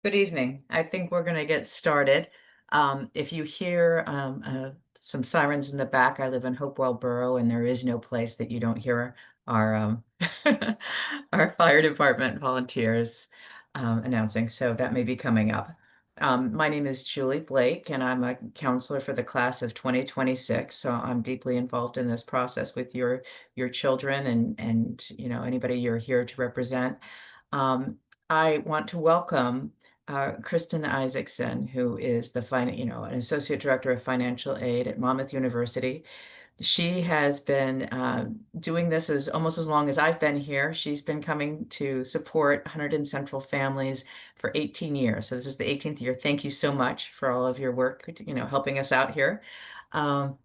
Good evening. I think we're going to get started. If you hear some sirens in the back, I live in Hopewell Borough, and there is no place that you don't hear our our fire department volunteers announcing. So that may be coming up. My name is Julie Blake, and I'm a counselor for the class of 2026. So I'm deeply involved in this process with your children and anybody you're here to represent. Um, I want to welcome Kristen Isaacson, who is an associate director of financial aid at Monmouth University. She has been doing this as almost as long as I've been here. She's been coming to support Hunterdon Central families for 18 years. So this is the 18th year. Thank you so much for all of your work, helping us out here. Um,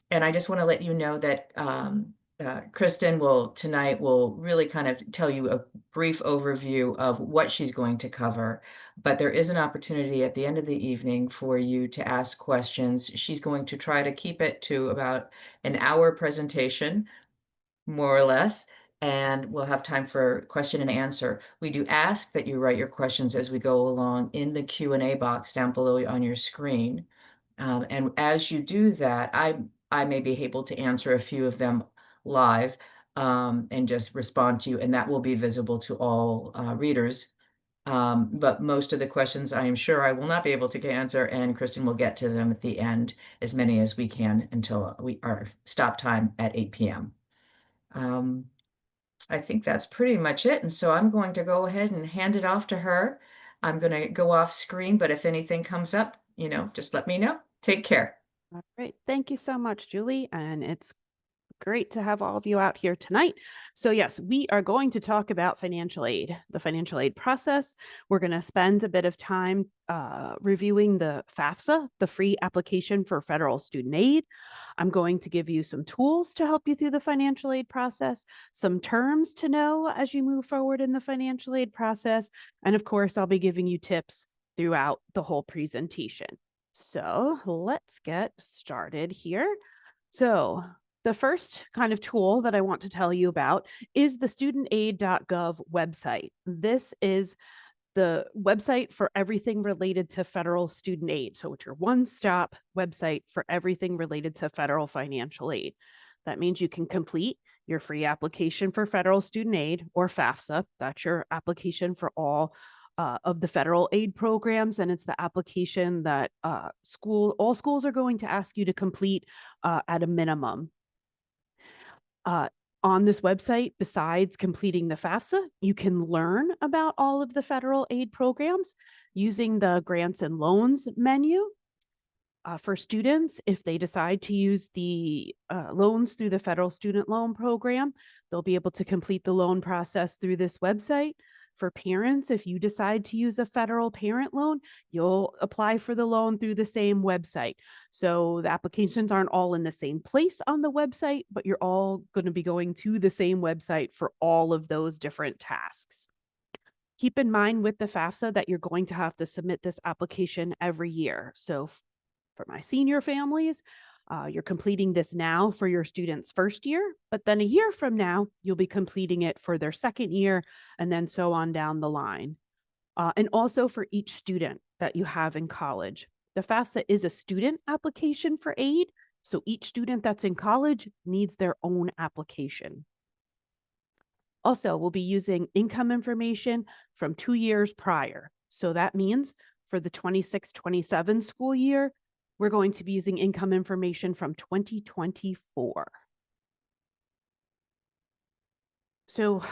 and I just want to let you know that Kristen will really kind of tell you a brief overview of what she's going to cover, but there is an opportunity at the end of the evening for you to ask questions. She's going to try to keep it to about an hour presentation, more or less, and we'll have time for question and answer. We do ask that you write your questions as we go along in the Q&A box down below on your screen. And as you do that, I may be able to answer a few of them live and just respond to you, and that will be visible to all readers. But most of the questions I am sure I will not be able to answer, and Kristen will get to them at the end, as many as we can until our stop time at 8 p.m. Um, I think that's pretty much it. And so I'm going to go ahead and hand it off to her. I'm going to go off screen, but if anything comes up, just let me know. Take care. All right. Thank you so much, Julie. And it's great to have all of you out here tonight. So, yes, we are going to talk about financial aid, the financial aid process. We're going to spend a bit of time reviewing the FAFSA, the free application for federal student aid. I'm going to give you some tools to help you through the financial aid process, some terms to know as you move forward in the financial aid process. And of course, I'll be giving you tips throughout the whole presentation. So let's get started here. So the first kind of tool that I want to tell you about is the studentaid.gov website. This is the website for everything related to federal student aid. So it's your one-stop website for everything related to federal financial aid. That means you can complete your free application for federal student aid, or FAFSA. That's your application for all of the federal aid programs, and it's the application that all schools are going to ask you to complete at a minimum. On this website, besides completing the FAFSA, you can learn about all of the federal aid programs using the grants and loans menu. For students, if they decide to use the loans through the federal student loan program, they'll be able to complete the loan process through this website. For parents, if you decide to use a federal parent loan, you'll apply for the loan through the same website. So the applications aren't all in the same place on the website, but you're all going to be going to the same website for all of those different tasks. Keep in mind with the FAFSA that you're going to have to submit this application every year. So for my senior families, you're completing this now for your students' first year, but then a year from now, you'll be completing it for their second year, and then so on down the line. And also for each student that you have in college. The FAFSA is a student application for aid, so each student that's in college needs their own application. Also, we'll be using income information from 2 years prior. So that means for the 26-27 school year, we're going to be using income information from 2024. So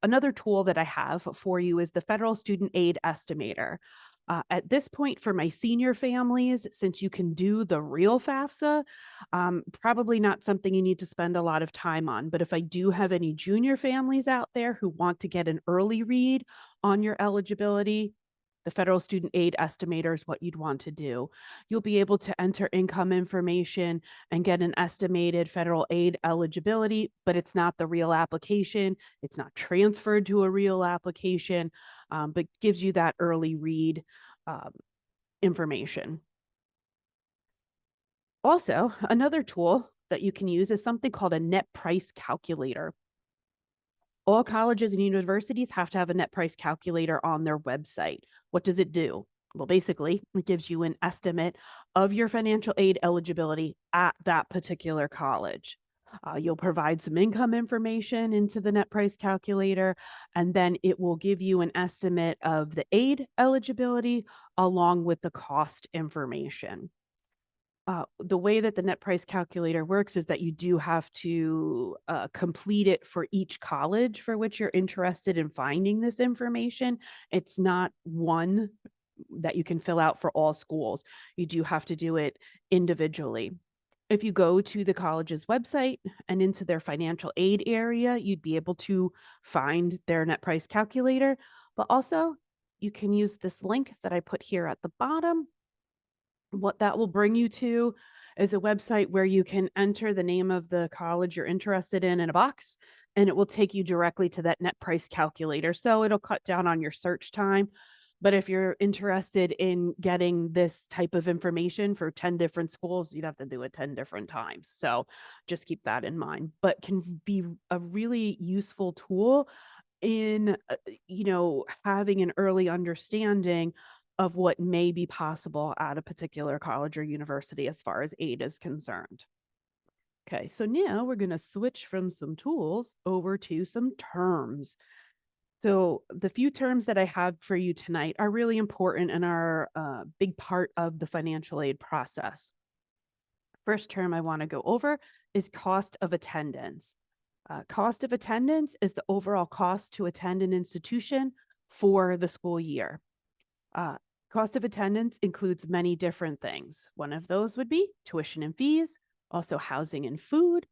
another tool that I have for you is the Federal Student Aid Estimator. At this point for my senior families, since you can do the real FAFSA, probably not something you need to spend a lot of time on. But if I do have any junior families out there who want to get an early read on your eligibility, the Federal Student Aid Estimator is what you'd want to do. You'll be able to enter income information and get an estimated federal aid eligibility, but it's not the real application. It's not transferred to a real application, but gives you that early read information. Also, another tool that you can use is something called a net price calculator. All colleges and universities have to have a net price calculator on their website. What does it do? Well, basically, it gives you an estimate of your financial aid eligibility at that particular college. You'll provide some income information into the net price calculator, and then it will give you an estimate of the aid eligibility along with the cost information. The way that the net price calculator works is that you do have to complete it for each college for which you're interested in finding this information. It's not one that you can fill out for all schools. You do have to do it individually. If you go to the college's website and into their financial aid area, you'd be able to find their net price calculator. But also, you can use this link that I put here at the bottom. What that will bring you to is a website where you can enter the name of the college you're interested in a box, and it will take you directly to that net price calculator. So it'll cut down on your search time. But if you're interested in getting this type of information for 10 different schools, you'd have to do it 10 different times. So just keep that in mind. But can be a really useful tool in having an early understanding of what may be possible at a particular college or university as far as aid is concerned. Okay, so now we're going to switch from some tools over to some terms. So the few terms that I have for you tonight are really important and are a big part of the financial aid process. First term I want to go over is cost of attendance. Cost of attendance is the overall cost to attend an institution for the school year. Cost of attendance includes many different things. One of those would be tuition and fees, also housing and food,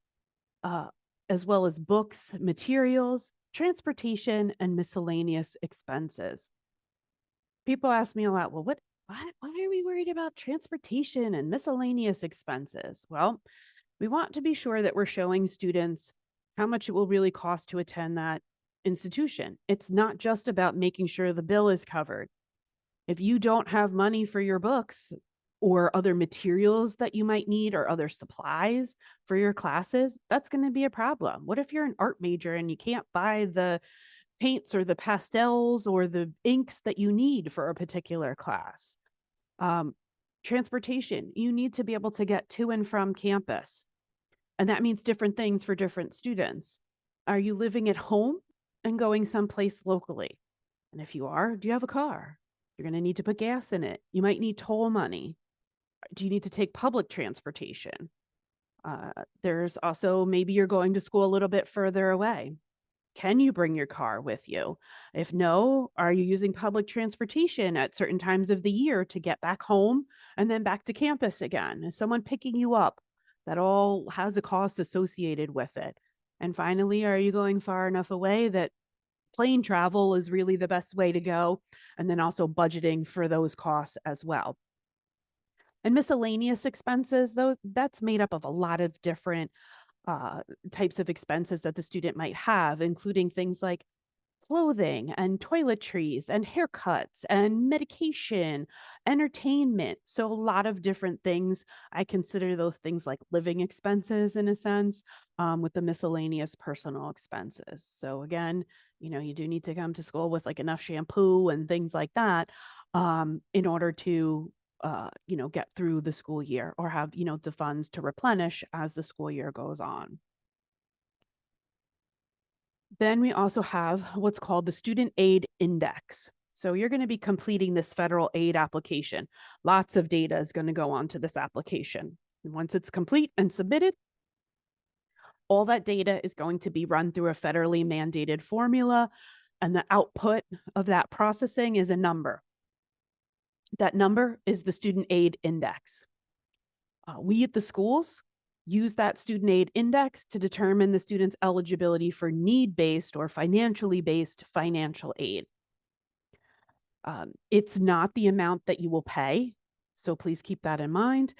as well as books, materials, transportation, and miscellaneous expenses. People ask me a lot, well, why are we worried about transportation and miscellaneous expenses? Well, we want to be sure that we're showing students how much it will really cost to attend that institution. It's not just about making sure the bill is covered. If you don't have money for your books or other materials that you might need or other supplies for your classes, that's going to be a problem. What if you're an art major and you can't buy the paints or the pastels or the inks that you need for a particular class? Transportation, you need to be able to get to and from campus. And that means different things for different students. Are you living at home and going someplace locally? And if you are, do you have a car? You're going to need to put gas in it. You might need toll money. Do you need to take public transportation? There's also maybe you're going to school a little bit further away. Can you bring your car with you? If no, are you using public transportation at certain times of the year to get back home and then back to campus again? Is someone picking you up? That all has a cost associated with it. And finally, are you going far enough away that plane travel is really the best way to go? And then also budgeting for those costs as well. And miscellaneous expenses, though, that's made up of a lot of different types of expenses that the student might have, including things like clothing and toiletries and haircuts and medication, entertainment. So a lot of different things. I consider those things like living expenses in a sense, with the miscellaneous personal expenses. So again, you do need to come to school with like enough shampoo and things like that, in order to get through the school year or have, the funds to replenish as the school year goes on. Then we also have what's called the Student Aid Index. So you're going to be completing this federal aid application. Lots of data is going to go onto this application. And once it's complete and submitted, all that data is going to be run through a federally mandated formula, and the output of that processing is a number. That number is the Student Aid Index. We at the schools use that student aid index to determine the student's eligibility for need-based or financially based financial aid. It's not the amount that you will pay, so please keep that in mind.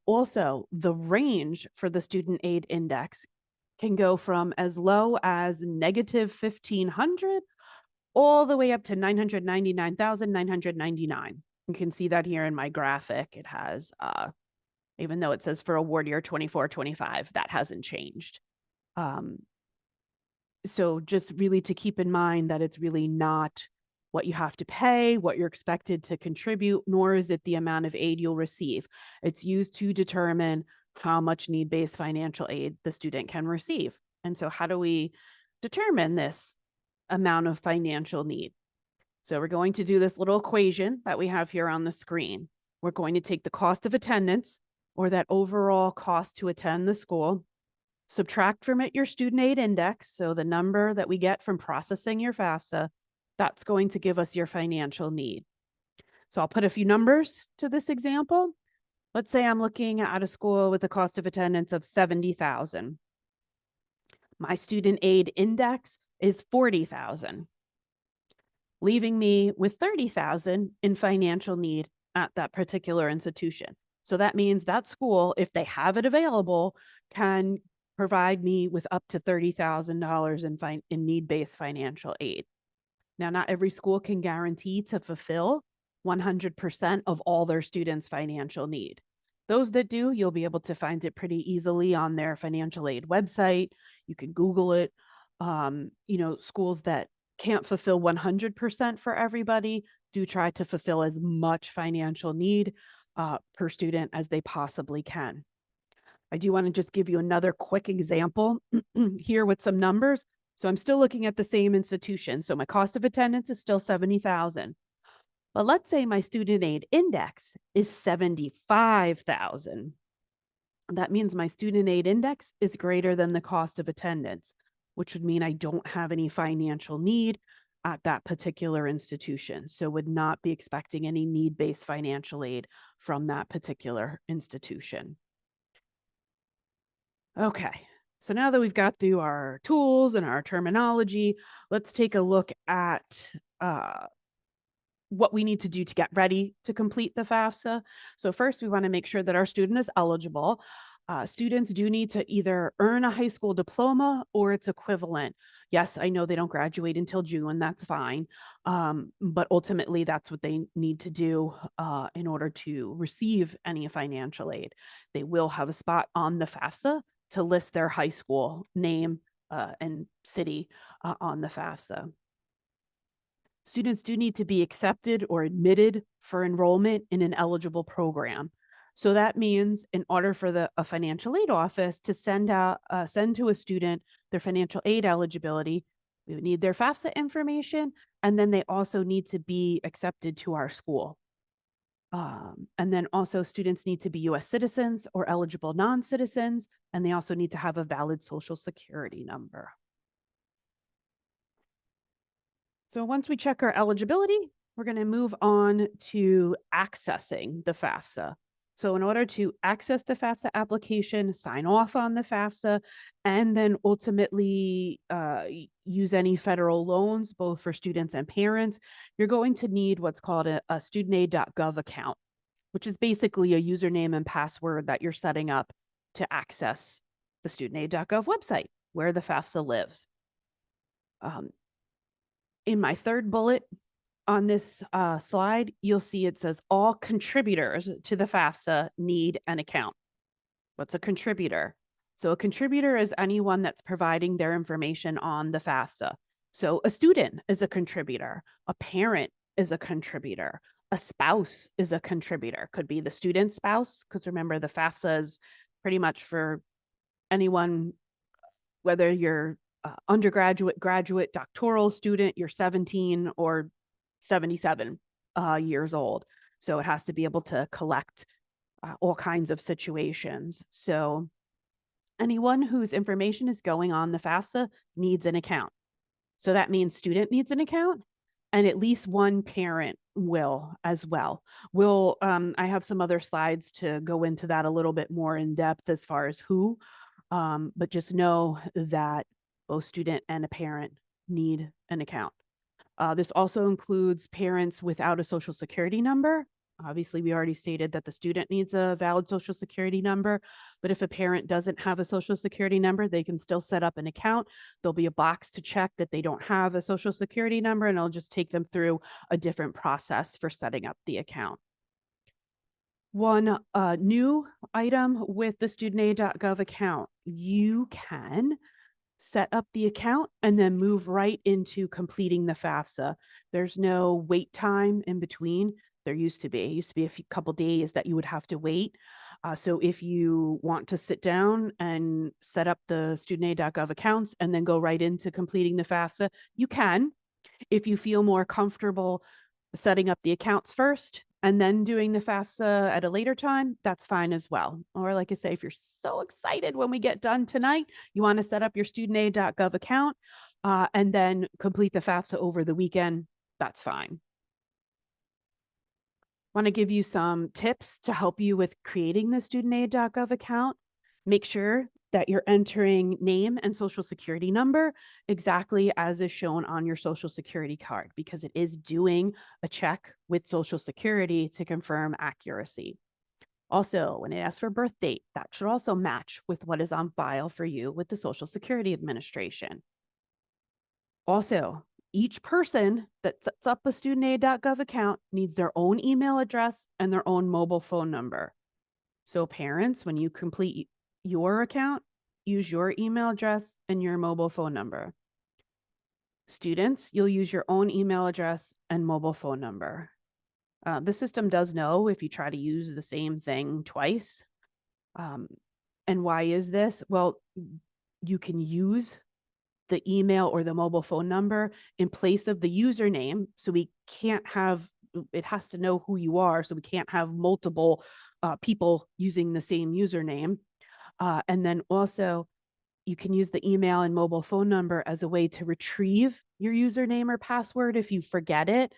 Also, the range for the student aid index can go from as low as negative 1,500 all the way up to 999,999. You can see that here in my graphic. It has even though it says for award year 24-25, that hasn't changed. So just really to keep in mind that it's really not what you have to pay, what you're expected to contribute, nor is it the amount of aid you'll receive. It's used to determine how much need-based financial aid the student can receive. And so how do we determine this amount of financial need? So we're going to do this little equation that we have here on the screen. We're going to take the cost of attendance, or that overall cost to attend the school, subtract from it your student aid index, so the number that we get from processing your FAFSA, that's going to give us your financial need. So I'll put a few numbers to this example. Let's say I'm looking at a school with a cost of attendance of 70,000. My student aid index is 40,000, leaving me with 30,000 in financial need at that particular institution. So that means that school, if they have it available, can provide me with up to $30,000 in need-based financial aid. Now, not every school can guarantee to fulfill 100% of all their students' financial need. Those that do, you'll be able to find it pretty easily on their financial aid website. You can Google it. Schools that can't fulfill 100% for everybody do try to fulfill as much financial need per student as they possibly can. I do want to just give you another quick example here with some numbers. So I'm still looking at the same institution. So my cost of attendance is still 70,000. But let's say my student aid index is 75,000. That means my student aid index is greater than the cost of attendance, which would mean I don't have any financial need at that particular institution. So would not be expecting any need-based financial aid from that particular institution. Okay, so now that we've got through our tools and our terminology, let's take a look at what we need to do to get ready to complete the FAFSA. So first, we want to make sure that our student is eligible. Students do need to either earn a high school diploma or its equivalent. Yes, I know they don't graduate until June, that's fine. But ultimately, that's what they need to do in order to receive any financial aid. They will have a spot on the FAFSA to list their high school name and city on the FAFSA. Students do need to be accepted or admitted for enrollment in an eligible program. So that means in order for a financial aid office to send to a student their financial aid eligibility, we would need their FAFSA information, and then they also need to be accepted to our school. And then also students need to be US citizens or eligible non-citizens, and they also need to have a valid social security number. So once we check our eligibility, we're going to move on to accessing the FAFSA. So in order to access the FAFSA application, sign off on the FAFSA, and then ultimately use any federal loans, both for students and parents, you're going to need what's called a studentaid.gov account, which is basically a username and password that you're setting up to access the studentaid.gov website where the FAFSA lives. In my third bullet on this slide, you'll see it says all contributors to the FAFSA need an account. What's a contributor? So a contributor is anyone that's providing their information on the FAFSA. So a student is a contributor, a parent is a contributor, a spouse is a contributor. Could be the student's spouse, because remember the FAFSA is pretty much for anyone, whether you're undergraduate, graduate, doctoral student, you're 17 or 77 years old. So it has to be able to collect all kinds of situations. So anyone whose information is going on the FAFSA needs an account. So that means student needs an account, and at least one parent will as well. I have some other slides to go into that a little bit more in depth as far as who, but just know that both student and a parent need an account. This also includes parents without a social security number. Obviously, we already stated that the student needs a valid social security number, but if a parent doesn't have a social security number, they can still set up an account. There'll be a box to check that they don't have a social security number, and it'll just take them through a different process for setting up the account. One new item with the studentaid.gov account, you can set up the account, and then move right into completing the FAFSA. There's no wait time in between. There used to be. It used to be a couple days that you would have to wait. So if you want to sit down and set up the studentaid.gov accounts and then go right into completing the FAFSA, you can. If you feel more comfortable setting up the accounts first and then doing the FAFSA at a later time, that's fine as well. Or like I say, if you're so excited when we get done tonight, you want to set up your studentaid.gov account and then complete the FAFSA over the weekend, that's fine. Want to give you some tips to help you with creating the studentaid.gov account. Make sure that you're entering name and social security number exactly as is shown on your social security card, because it is doing a check with social security to confirm accuracy. Also, when it asks for birth date, that should also match with what is on file for you with the Social Security Administration. Also, each person that sets up a studentaid.gov account needs their own email address and their own mobile phone number. So parents, when you complete your account, use your email address and your mobile phone number. Students, you'll use your own email address and mobile phone number. The system does know if you try to use the same thing twice. And why is this? Well, you can use the email or the mobile phone number in place of the username. So we can't have, it has to know who you are. So we can't have multiple people using the same username. And then also, you can use the email and mobile phone number as a way to retrieve your username or password if you forget it.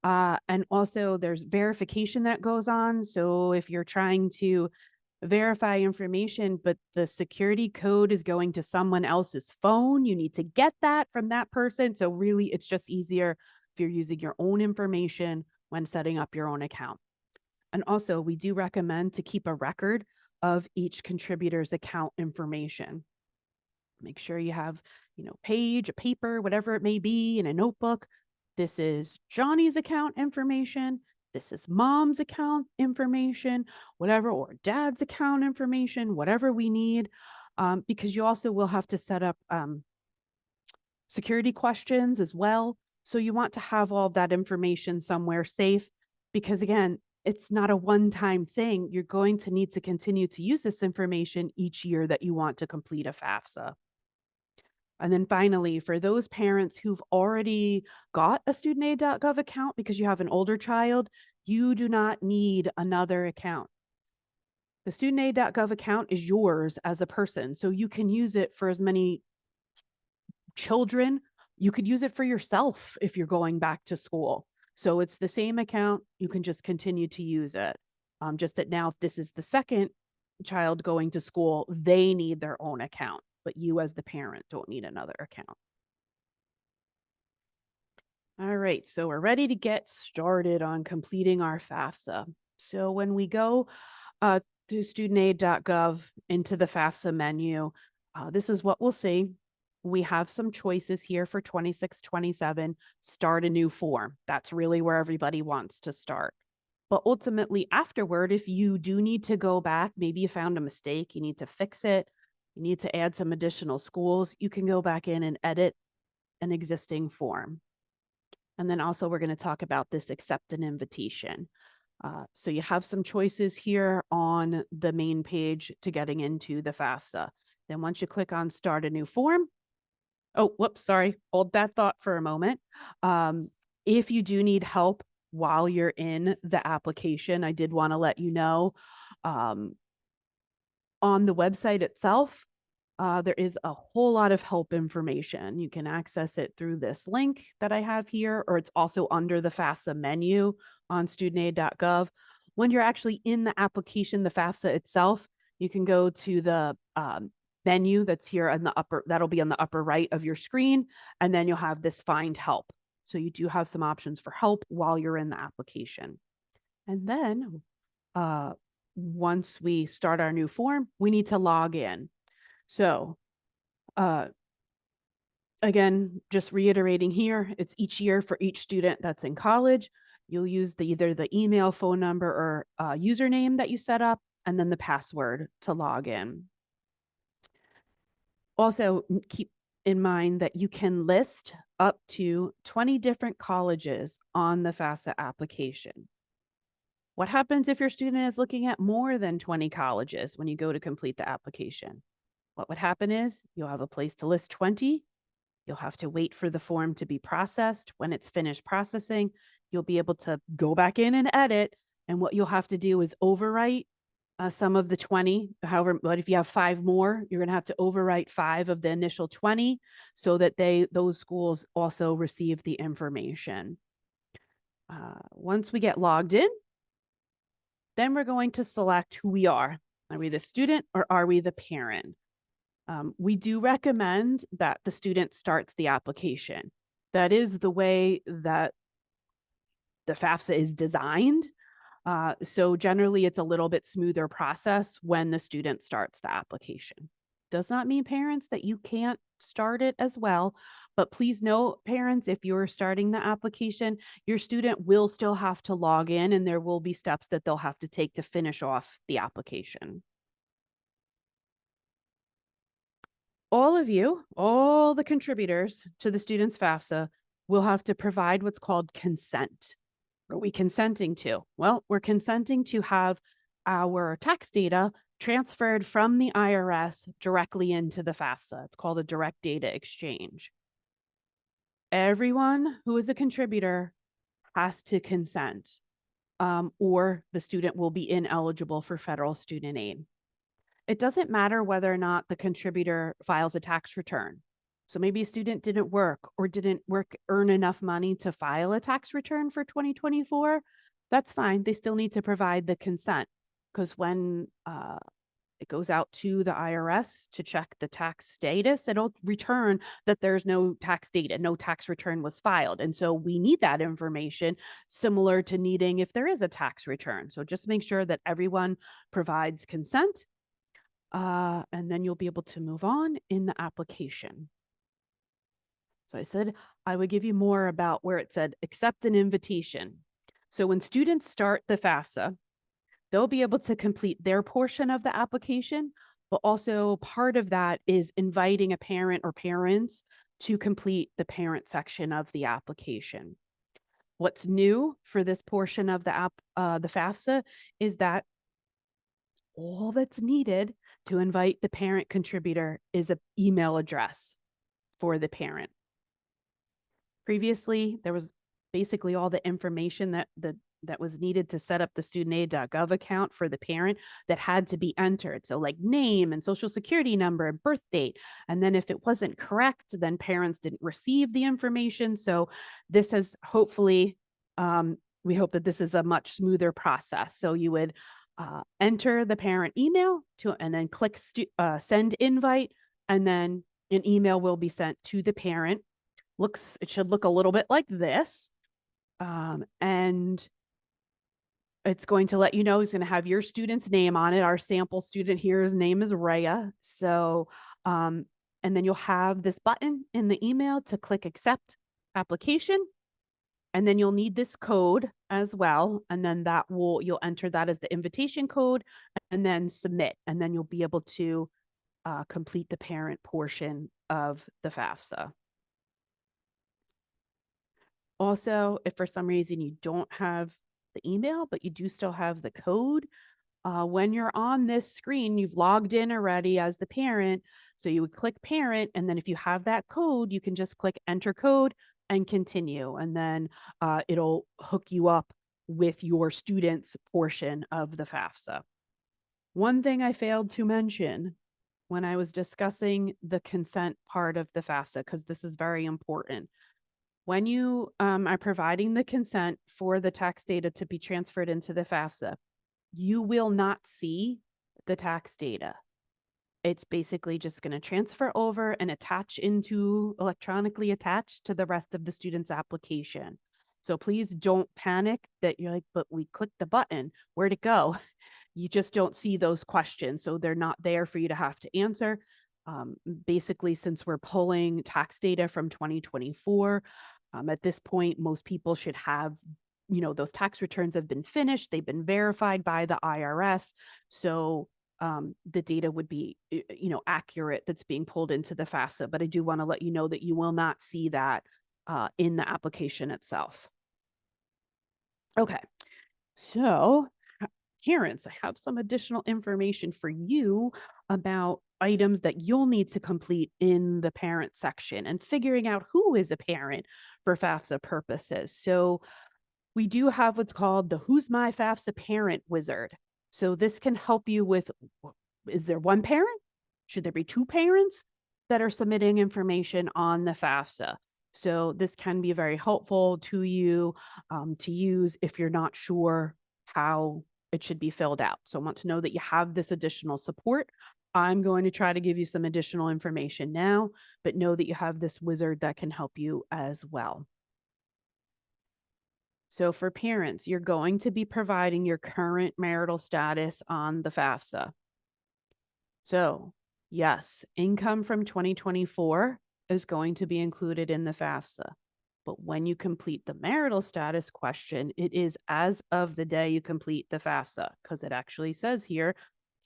And also, there's verification that goes on. So if you're trying to verify information, but the security code is going to someone else's phone, you need to get that from that person. So really, it's just easier if you're using your own information when setting up your own account. And also, we do recommend to keep a record of each contributor's account information. Make sure you have, page, a paper, whatever it may be, in a notebook. This is Johnny's account information. This is mom's account information, whatever, or dad's account information, whatever we need, because you also will have to set up security questions as well. So you want to have all that information somewhere safe, because again, it's not a one-time thing. You're going to need to continue to use this information each year that you want to complete a FAFSA. And then finally, for those parents who've already got a studentaid.gov account because you have an older child, you do not need another account. The studentaid.gov account is yours as a person, so you can use it for as many children. You could use it for yourself if you're going back to school. So it's the same account. You can just continue to use it. Just that now, if this is the second child going to school, they need their own account, but you as the parent don't need another account. All right, so we're ready to get started on completing our FAFSA. So when we go to studentaid.gov into the FAFSA menu, this is what we'll see. We have some choices here for 26-27, start a new form. That's really where everybody wants to start. But ultimately afterward, if you do need to go back, maybe you found a mistake, you need to fix it, you need to add some additional schools, you can go back in and edit an existing form. And then also we're going to talk about this accept an invitation. So you have some choices here on the main page to getting into the FAFSA. Then once you click on start a new form, oh, whoops, sorry, hold that thought for a moment. If you do need help while you're in the application, I did want to let you know, on the website itself, there is a whole lot of help information. You can access it through this link that I have here, or it's also under the FAFSA menu on studentaid.gov. When you're actually in the application, the FAFSA itself, you can go to the menu that's here in the upper, that'll be on the upper right of your screen, and then you'll have this find help. So you do have some options for help while you're in the application. And then once we start our new form, we need to log in. So again, just reiterating here, it's each year for each student that's in college. You'll use either the email, phone number, or username that you set up, and then the password to log in. Also, in mind that you can list up to 20 different colleges on the FAFSA application. What happens if your student is looking at more than 20 colleges when you go to complete the application? What would happen is you'll have a place to list 20. You'll have to wait for the form to be processed. When it's finished processing, you'll be able to go back in and edit. And what you'll have to do is overwrite some of the 20. However, but if you have 5 more, you're going to have to overwrite 5 of the initial 20 so that those schools also receive the information. Once we get logged in, then we're going to select who we are. Are we the student or are we the parent? We do recommend that the student starts the application. That is the way that the FAFSA is designed. So generally, it's a little bit smoother process when the student starts the application. Does not mean, parents, that you can't start it as well. But please note, parents, if you're starting the application, your student will still have to log in, and there will be steps that they'll have to take to finish off the application. All of you, all the contributors to the student's FAFSA will have to provide what's called consent. What are we consenting to? Well, we're consenting to have our tax data transferred from the IRS directly into the FAFSA. It's called a direct data exchange. Everyone who is a contributor has to consent, or the student will be ineligible for federal student aid. It doesn't matter whether or not the contributor files a tax return. So maybe a student didn't work or didn't earn enough money to file a tax return for 2024. That's fine. They still need to provide the consent, because when it goes out to the IRS to check the tax status, it'll return that there's no tax data, no tax return was filed. And so we need that information, similar to needing if there is a tax return. So just make sure that everyone provides consent. And then you'll be able to move on in the application. So I said I would give you more about where it said accept an invitation. So when students start the FAFSA, they'll be able to complete their portion of the application, but also part of that is inviting a parent or parents to complete the parent section of the application. What's new for this portion of the FAFSA is that all that's needed to invite the parent contributor is an email address for the parent. Previously, there was basically all the information that was needed to set up the studentaid.gov account for the parent that had to be entered. So like name and social security number and birth date. And then if it wasn't correct, then parents didn't receive the information. So this has hopefully, we hope that this is a much smoother process. So you would enter the parent email and then click send invite, and then an email will be sent to the parent. It should look a little bit like this. And it's going to let you know, it's going to have your student's name on it. Our sample student here, his name is Rhea. So, and then you'll have this button in the email to click accept application. And then you'll need this code as well. And then you'll enter that as the invitation code and then submit. And then you'll be able to complete the parent portion of the FAFSA. Also, if for some reason you don't have the email, but you do still have the code, when you're on this screen, you've logged in already as the parent. So you would click parent. And then if you have that code, you can just click enter code and continue. And then it'll hook you up with your student's portion of the FAFSA. One thing I failed to mention when I was discussing the consent part of the FAFSA, because this is very important. When you are providing the consent for the tax data to be transferred into the FAFSA, you will not see the tax data. It's basically just going to transfer over and electronically attach to the rest of the student's application. So please don't panic that you're like, but we clicked the button, where'd it go? You just don't see those questions. So they're not there for you to have to answer. Basically, since we're pulling tax data from 2024, at this point, most people should have, those tax returns have been finished. They've been verified by the IRS. So the data would be, accurate that's being pulled into the FAFSA. But I do want to let you know that you will not see that in the application itself. Okay, so parents, I have some additional information for you about items that you'll need to complete in the parent section and figuring out who is a parent for FAFSA purposes. So we do have what's called the Who's My FAFSA Parent Wizard. So this can help you with, is there one parent? Should there be two parents that are submitting information on the FAFSA? So this can be very helpful to you to use if you're not sure how it should be filled out. So I want to know that you have this additional support. I'm going to try to give you some additional information now, but know that you have this wizard that can help you as well. So for parents, you're going to be providing your current marital status on the FAFSA. So yes, income from 2024 is going to be included in the FAFSA. But when you complete the marital status question, it is as of the day you complete the FAFSA, because it actually says here,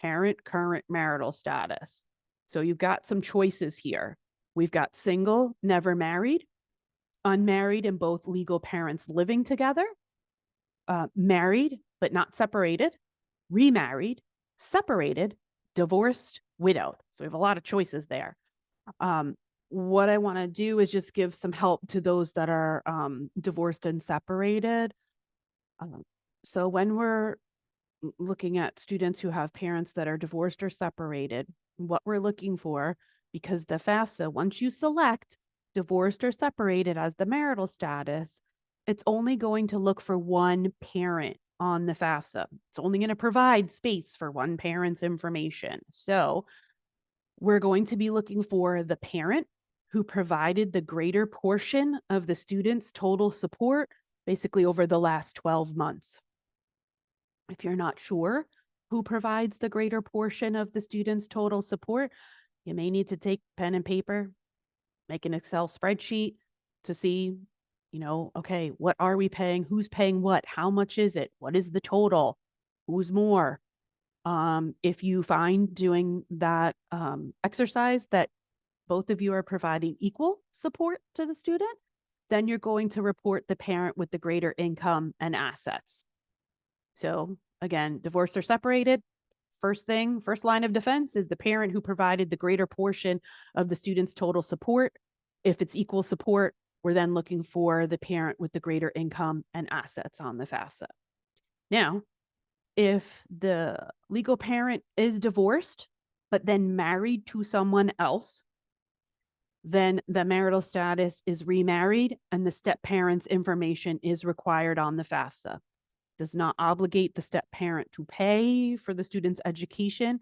parent current marital status. So you've got some choices here. We've got single, never married, unmarried, and both legal parents living together, married but not separated, remarried, separated, divorced, widowed. So we have a lot of choices there. What I want to do is just give some help to those that are divorced and separated. So when we're looking at students who have parents that are divorced or separated, what we're looking for, because the FAFSA, once you select divorced or separated as the marital status, it's only going to look for one parent on the FAFSA. It's only going to provide space for one parent's information. So we're going to be looking for the parent who provided the greater portion of the student's total support, basically over the last 12 months. If you're not sure who provides the greater portion of the student's total support, you may need to take pen and paper, make an Excel spreadsheet to see, okay, what are we paying? Who's paying what? How much is it? What is the total? Who's more? If you find doing that exercise that both of you are providing equal support to the student, then you're going to report the parent with the greater income and assets. So again, divorced or separated, first line of defense is the parent who provided the greater portion of the student's total support. If it's equal support, we're then looking for the parent with the greater income and assets on the FAFSA. Now, if the legal parent is divorced, but then married to someone else, then the marital status is remarried and the step parent's information is required on the FAFSA. Does not obligate the step parent to pay for the student's education,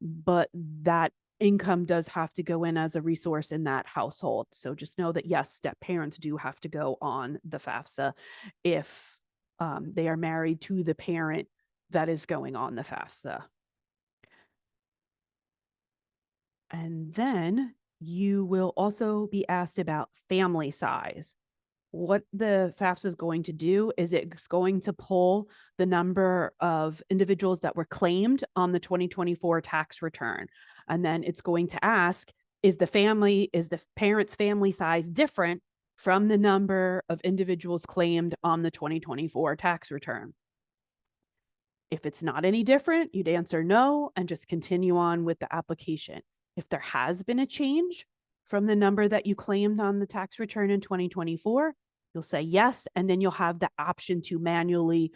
but that income does have to go in as a resource in that household. So just know that yes, step parents do have to go on the FAFSA if they are married to the parent that is going on the FAFSA. And then you will also be asked about family size. What the FAFSA is going to do is it's going to pull the number of individuals that were claimed on the 2024 tax return. And then it's going to ask, is the parent's family size different from the number of individuals claimed on the 2024 tax return? If it's not any different, you'd answer no and just continue on with the application. If there has been a change from the number that you claimed on the tax return in 2024, you'll say yes, and then you'll have the option to manually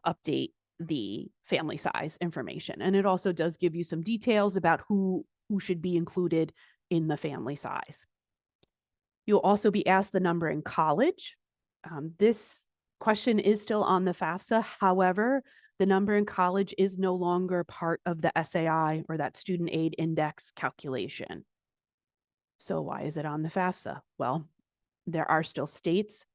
update the family size information. And it also does give you some details about who should be included in the family size. You'll also be asked the number in college. This question is still on the FAFSA. However, the number in college is no longer part of the SAI or that student aid index calculation. So why is it on the FAFSA? Well, there are still states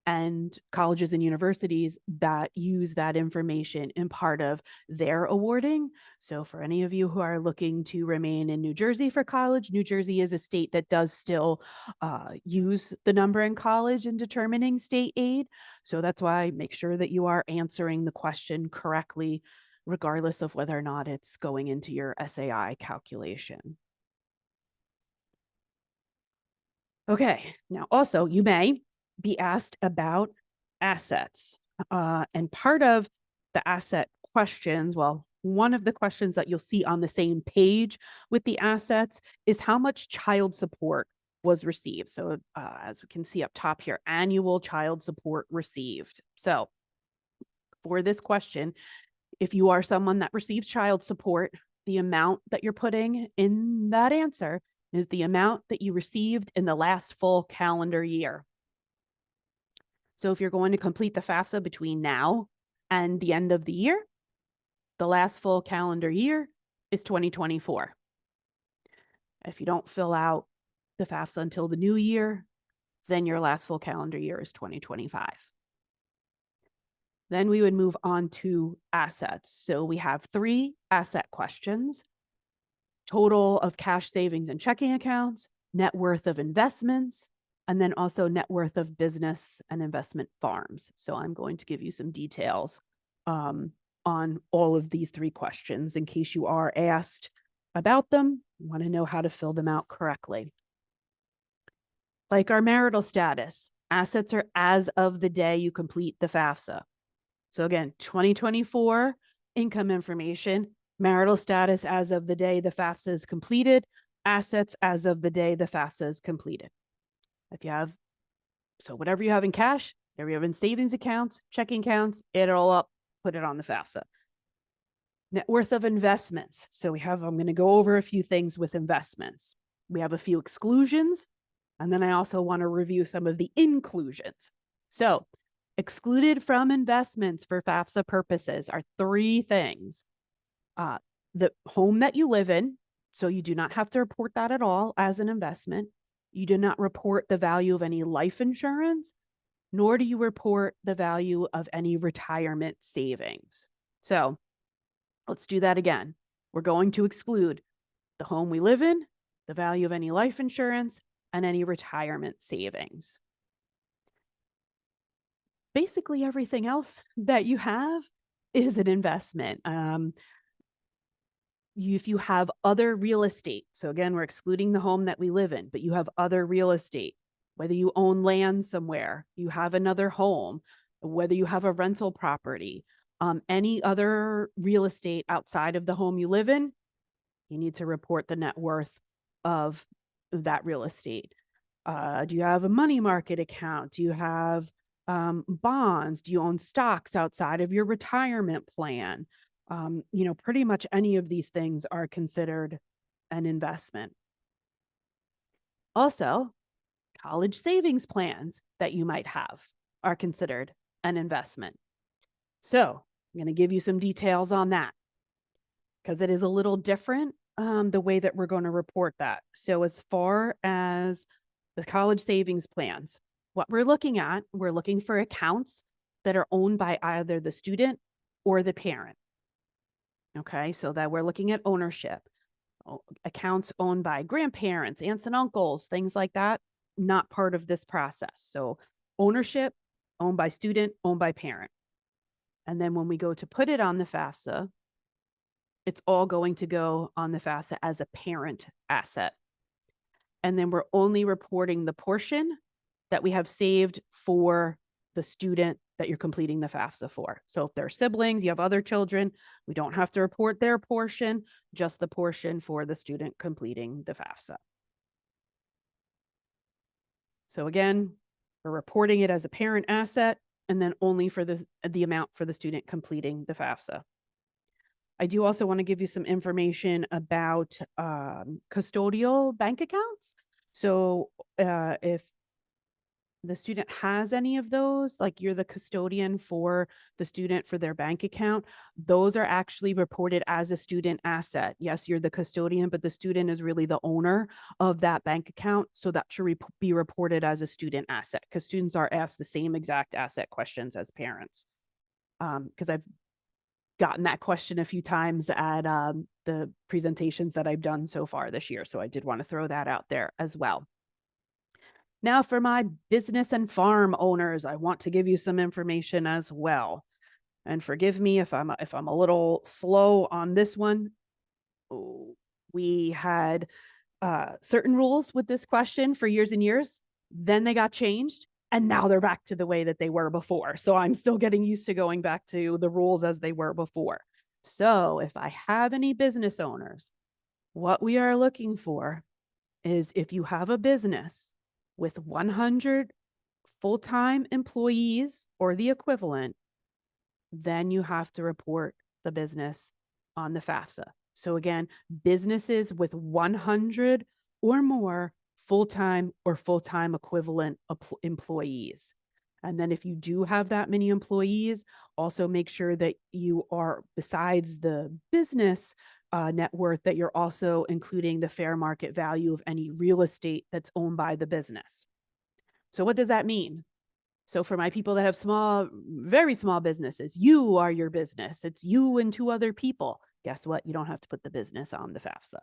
and colleges and universities that use that information in part of their awarding. So for any of you who are looking to remain in New Jersey for college, New Jersey is a state that does still use the number in college in determining state aid. So that's why make sure that you are answering the question correctly regardless of whether or not it's going into your SAI calculation. Okay, now also you may be asked about assets. And part of the asset questions, well, one of the questions that you'll see on the same page with the assets is how much child support was received. So as we can see up top here, annual child support received. So for this question, if you are someone that receives child support, the amount that you're putting in that answer is the amount that you received in the last full calendar year. So if you're going to complete the FAFSA between now and the end of the year, the last full calendar year is 2024. If you don't fill out the FAFSA until the new year, then your last full calendar year is 2025. Then we would move on to assets. So we have 3 asset questions: total of cash savings and checking accounts, net worth of investments, and then also net worth of business and investment farms. So I'm going to give you some details on all of these 3 questions in case you are asked about them, you want to know how to fill them out correctly. Like our marital status, assets are as of the day you complete the FAFSA. So again, 2024 income information, marital status as of the day the FAFSA is completed, assets as of the day the FAFSA is completed. If you have, so whatever you have in cash, whatever you have in savings accounts, checking accounts, add it all up, put it on the FAFSA. Net worth of investments. So I'm going to go over a few things with investments. We have a few exclusions, and then I also want to review some of the inclusions. So excluded from investments for FAFSA purposes are 3 things. The home that you live in, so you do not have to report that at all as an investment. You do not report the value of any life insurance, nor do you report the value of any retirement savings. So let's do that again. We're going to exclude the home we live in, the value of any life insurance, and any retirement savings. Basically, everything else that you have is an investment. If you have other real estate, so again, we're excluding the home that we live in, but you have other real estate, whether you own land somewhere, you have another home, whether you have a rental property, any other real estate outside of the home you live in, you need to report the net worth of that real estate. Do you have a money market account? Do you have bonds? Do you own stocks outside of your retirement plan? Pretty much any of these things are considered an investment. Also, college savings plans that you might have are considered an investment. So I'm going to give you some details on that because it is a little different the way that we're going to report that. So as far as the college savings plans, what we're looking for accounts that are owned by either the student or the parent. Okay, so that we're looking at ownership. Accounts owned by grandparents, aunts and uncles, things like that, not part of this process. So ownership, owned by student, owned by parent. And then when we go to put it on the FAFSA, it's all going to go on the FAFSA as a parent asset. And then we're only reporting the portion that we have saved for the student that you're completing the FAFSA for. So if they're siblings, you have other children, we don't have to report their portion, just the portion for the student completing the FAFSA. So again, we're reporting it as a parent asset and then only for the amount for the student completing the FAFSA. I do also want to give you some information about custodial bank accounts. So if the student has any of those, like you're the custodian for the student for their bank account, those are actually reported as a student asset. Yes, you're the custodian, but the student is really the owner of that bank account. So that should be reported as a student asset because students are asked the same exact asset questions as parents. Because I've gotten that question a few times at the presentations that I've done so far this year. So I did want to throw that out there as well. Now for my business and farm owners, I want to give you some information as well. And forgive me if I'm a little slow on this one. Oh, we had certain rules with this question for years and years. Then they got changed, and now they're back to the way that they were before. So I'm still getting used to going back to the rules as they were before. So if I have any business owners, what we are looking for is if you have a business with 100 full-time employees or the equivalent, then you have to report the business on the FAFSA. So again, businesses with 100 or more full-time or full-time equivalent employees. And then if you do have that many employees, also make sure that you are, besides the business net worth, that you're also including the fair market value of any real estate that's owned by the business. So what does that mean? So for my people that have small, very small businesses, you are your business. It's you and two other people. Guess what? You don't have to put the business on the FAFSA.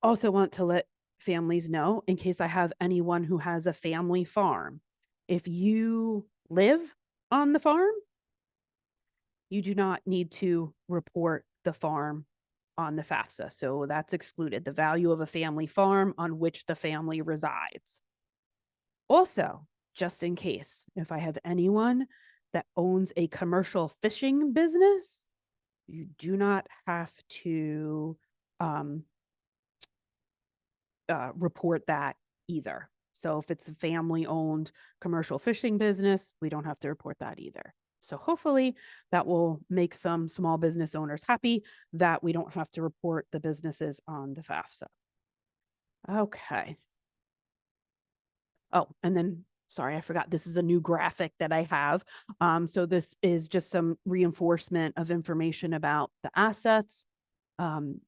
Also want to let families know, in case I have anyone who has a family farm, if you live on the farm, you do not need to report the farm on the FAFSA. So that's excluded, the value of a family farm on which the family resides. Also, just in case, if I have anyone that owns a commercial fishing business, you do not have to report that either. So if it's a family owned commercial fishing business, we don't have to report that either. So hopefully that will make some small business owners happy that we don't have to report the businesses on the FAFSA. Okay. Oh, and then sorry, I forgot. This is a new graphic that I have. So this is just some reinforcement of information about the assets and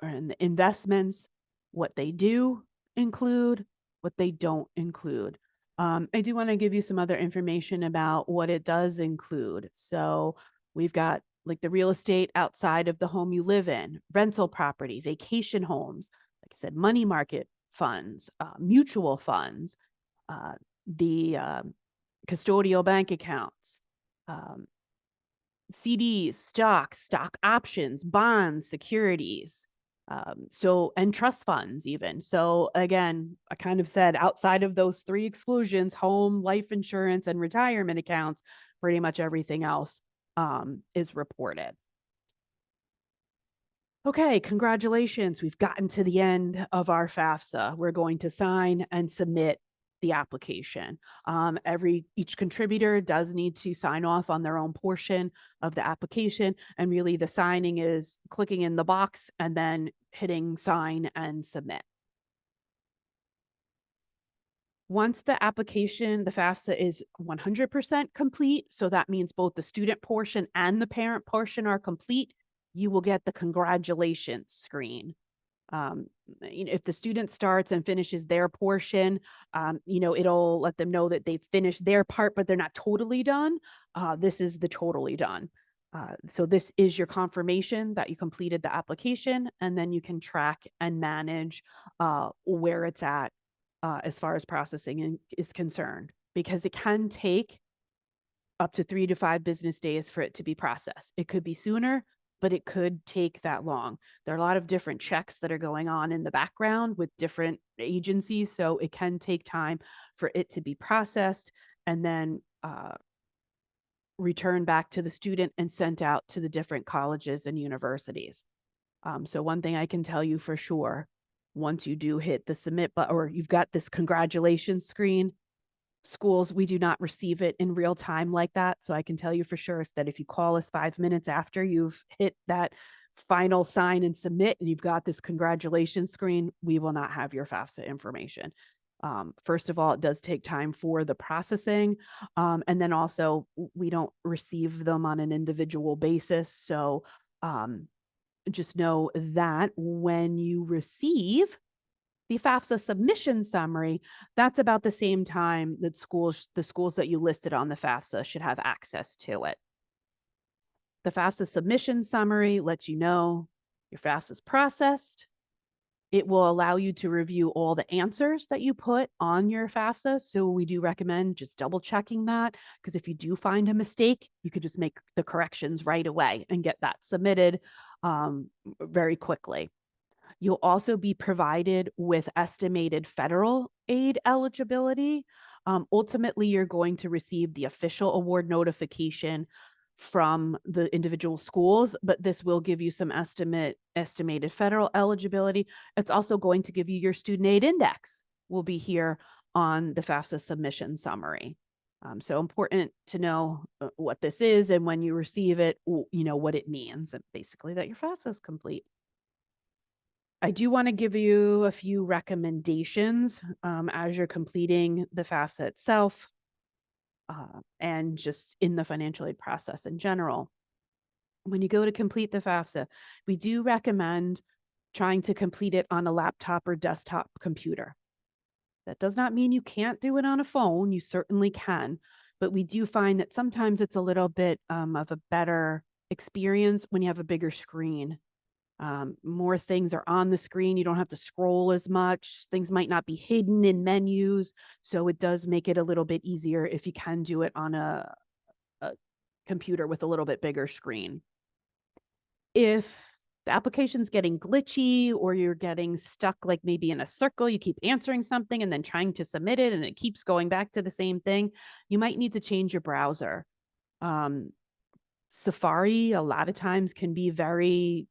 the investments, what they do include, what they don't include. I do want to give you some other information about what it does include. So we've got like the real estate outside of the home you live in, rental property, vacation homes, like I said, money market funds, mutual funds, the custodial bank accounts, CDs, stocks, stock options, bonds, securities. And trust funds even. So again, I kind of said outside of those three exclusions, home, life insurance, and retirement accounts, pretty much everything else is reported. Okay, congratulations. We've gotten to the end of our FAFSA. We're going to sign and submit the application. Each contributor does need to sign off on their own portion of the application. And really the signing is clicking in the box and then hitting sign and submit. Once the application, the FAFSA is 100% complete, so that means both the student portion and the parent portion are complete, you will get the congratulations screen. If the student starts and finishes their portion, it'll let them know that they've finished their part, but they're not totally done. This is the totally done. So this is your confirmation that you completed the application, and then you can track and manage where it's at as far as processing is concerned, because it can take up to 3 to 5 business days for it to be processed. It could be sooner, but it could take that long. There are a lot of different checks that are going on in the background with different agencies, so it can take time for it to be processed and then returned back to the student and sent out to the different colleges and universities. So one thing I can tell you for sure, once you do hit the submit button or you've got this congratulations screen, schools, we do not receive it in real time like that. So I can tell you for sure that if you call us 5 minutes after you've hit that final sign and submit and you've got this congratulations screen, we will not have your FAFSA information. First of all, it does take time for the processing. And then also we don't receive them on an individual basis. So just know that when you receive the FAFSA submission summary, that's about the same time that the schools that you listed on the FAFSA should have access to it. The FAFSA submission summary lets you know your FAFSA is processed, It will allow you to review all the answers that you put on your FAFSA. So we do recommend just double checking that, because if you do find a mistake, you could just make the corrections right away and get that submitted very quickly. You'll also be provided with estimated federal aid eligibility. Ultimately, you're going to receive the official award notification from the individual schools, but this will give you some estimated federal eligibility. It's also going to give you your student aid index, will be here on the FAFSA submission summary. So important to know what this is, and when you receive it, what it means, and basically that your FAFSA is complete. I do want to give you a few recommendations as you're completing the FAFSA itself and just in the financial aid process in general. When you go to complete the FAFSA, we do recommend trying to complete it on a laptop or desktop computer. That does not mean you can't do it on a phone. You certainly can, but we do find that sometimes it's a little bit of a better experience when you have a bigger screen. More things are on the screen. You don't have to scroll as much. Things might not be hidden in menus. So it does make it a little bit easier if you can do it on a computer with a little bit bigger screen. If the application's getting glitchy or you're getting stuck like maybe in a circle, you keep answering something and then trying to submit it and it keeps going back to the same thing, you might need to change your browser. Safari a lot of times can be very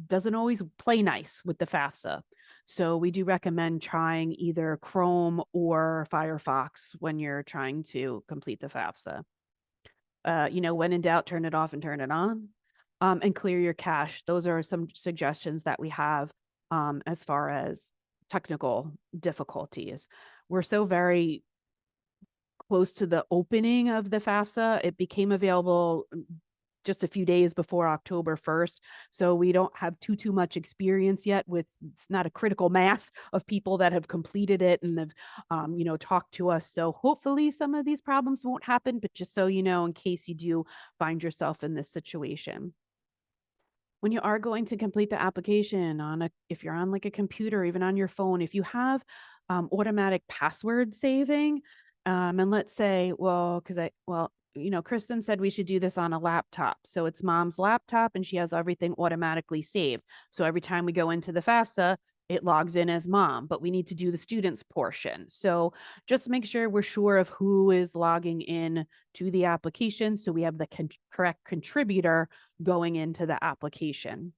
doesn't always play nice with the FAFSA. So we do recommend trying either Chrome or Firefox when you're trying to complete the FAFSA. When in doubt, turn it off and turn it on, and clear your cache. Those are some suggestions that we have as far as technical difficulties. We're so very close to the opening of the FAFSA. It became available just a few days before October 1st. So we don't have too much experience yet with, it's not a critical mass of people that have completed it and have, talked to us. So hopefully some of these problems won't happen, but just so you know, in case you do find yourself in this situation. When you are going to complete the application if you're on like a computer, even on your phone, if you have automatic password saving, and let's say, Kristen said we should do this on a laptop. So it's mom's laptop and she has everything automatically saved. So every time we go into the FAFSA, it logs in as mom, but we need to do the students portion. So just make sure we're sure of who is logging in to the application so we have the correct contributor going into the application.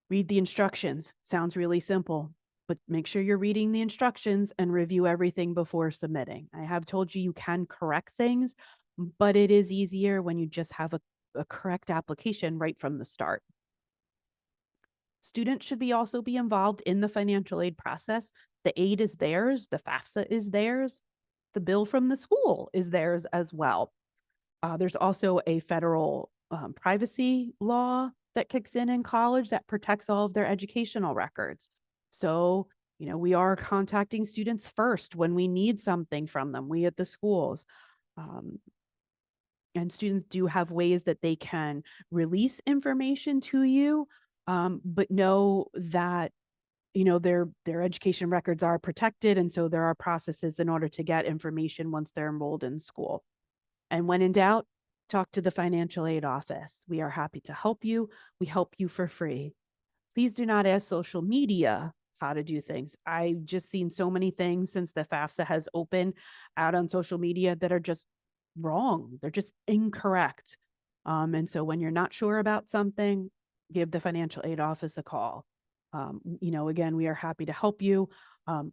Read the instructions. Sounds really simple, but make sure you're reading the instructions and review everything before submitting. I have told you you can correct things, but it is easier when you just have a correct application right from the start. Students should also be involved in the financial aid process. The aid is theirs, the FAFSA is theirs, the bill from the school is theirs as well. There's also a federal privacy law that kicks in college that protects all of their educational records. So, we are contacting students first when we need something from them, we at the schools. And students do have ways that they can release information to you, but know that their education records are protected, and so there are processes in order to get information once they're enrolled in school. And when in doubt, talk to the financial aid office. We are happy to help you. We help you for free. Please do not ask social media how to do things. I've just seen so many things since the FAFSA has opened out on social media that are just wrong. They're just incorrect. And so when you're not sure about something, give the financial aid office a call. Again, we are happy to help you.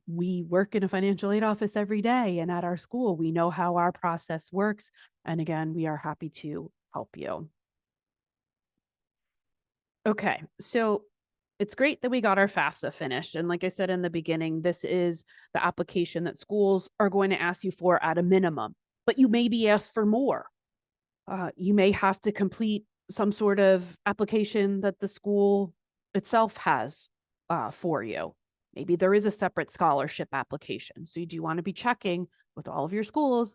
We work in a financial aid office every day, and at our school, we know how our process works. And again, we are happy to help you. Okay, so it's great that we got our FAFSA finished. And like I said in the beginning, this is the application that schools are going to ask you for at a minimum, but you may be asked for more. You may have to complete some sort of application that the school itself has for you. Maybe there is a separate scholarship application. So you do want to be checking with all of your schools,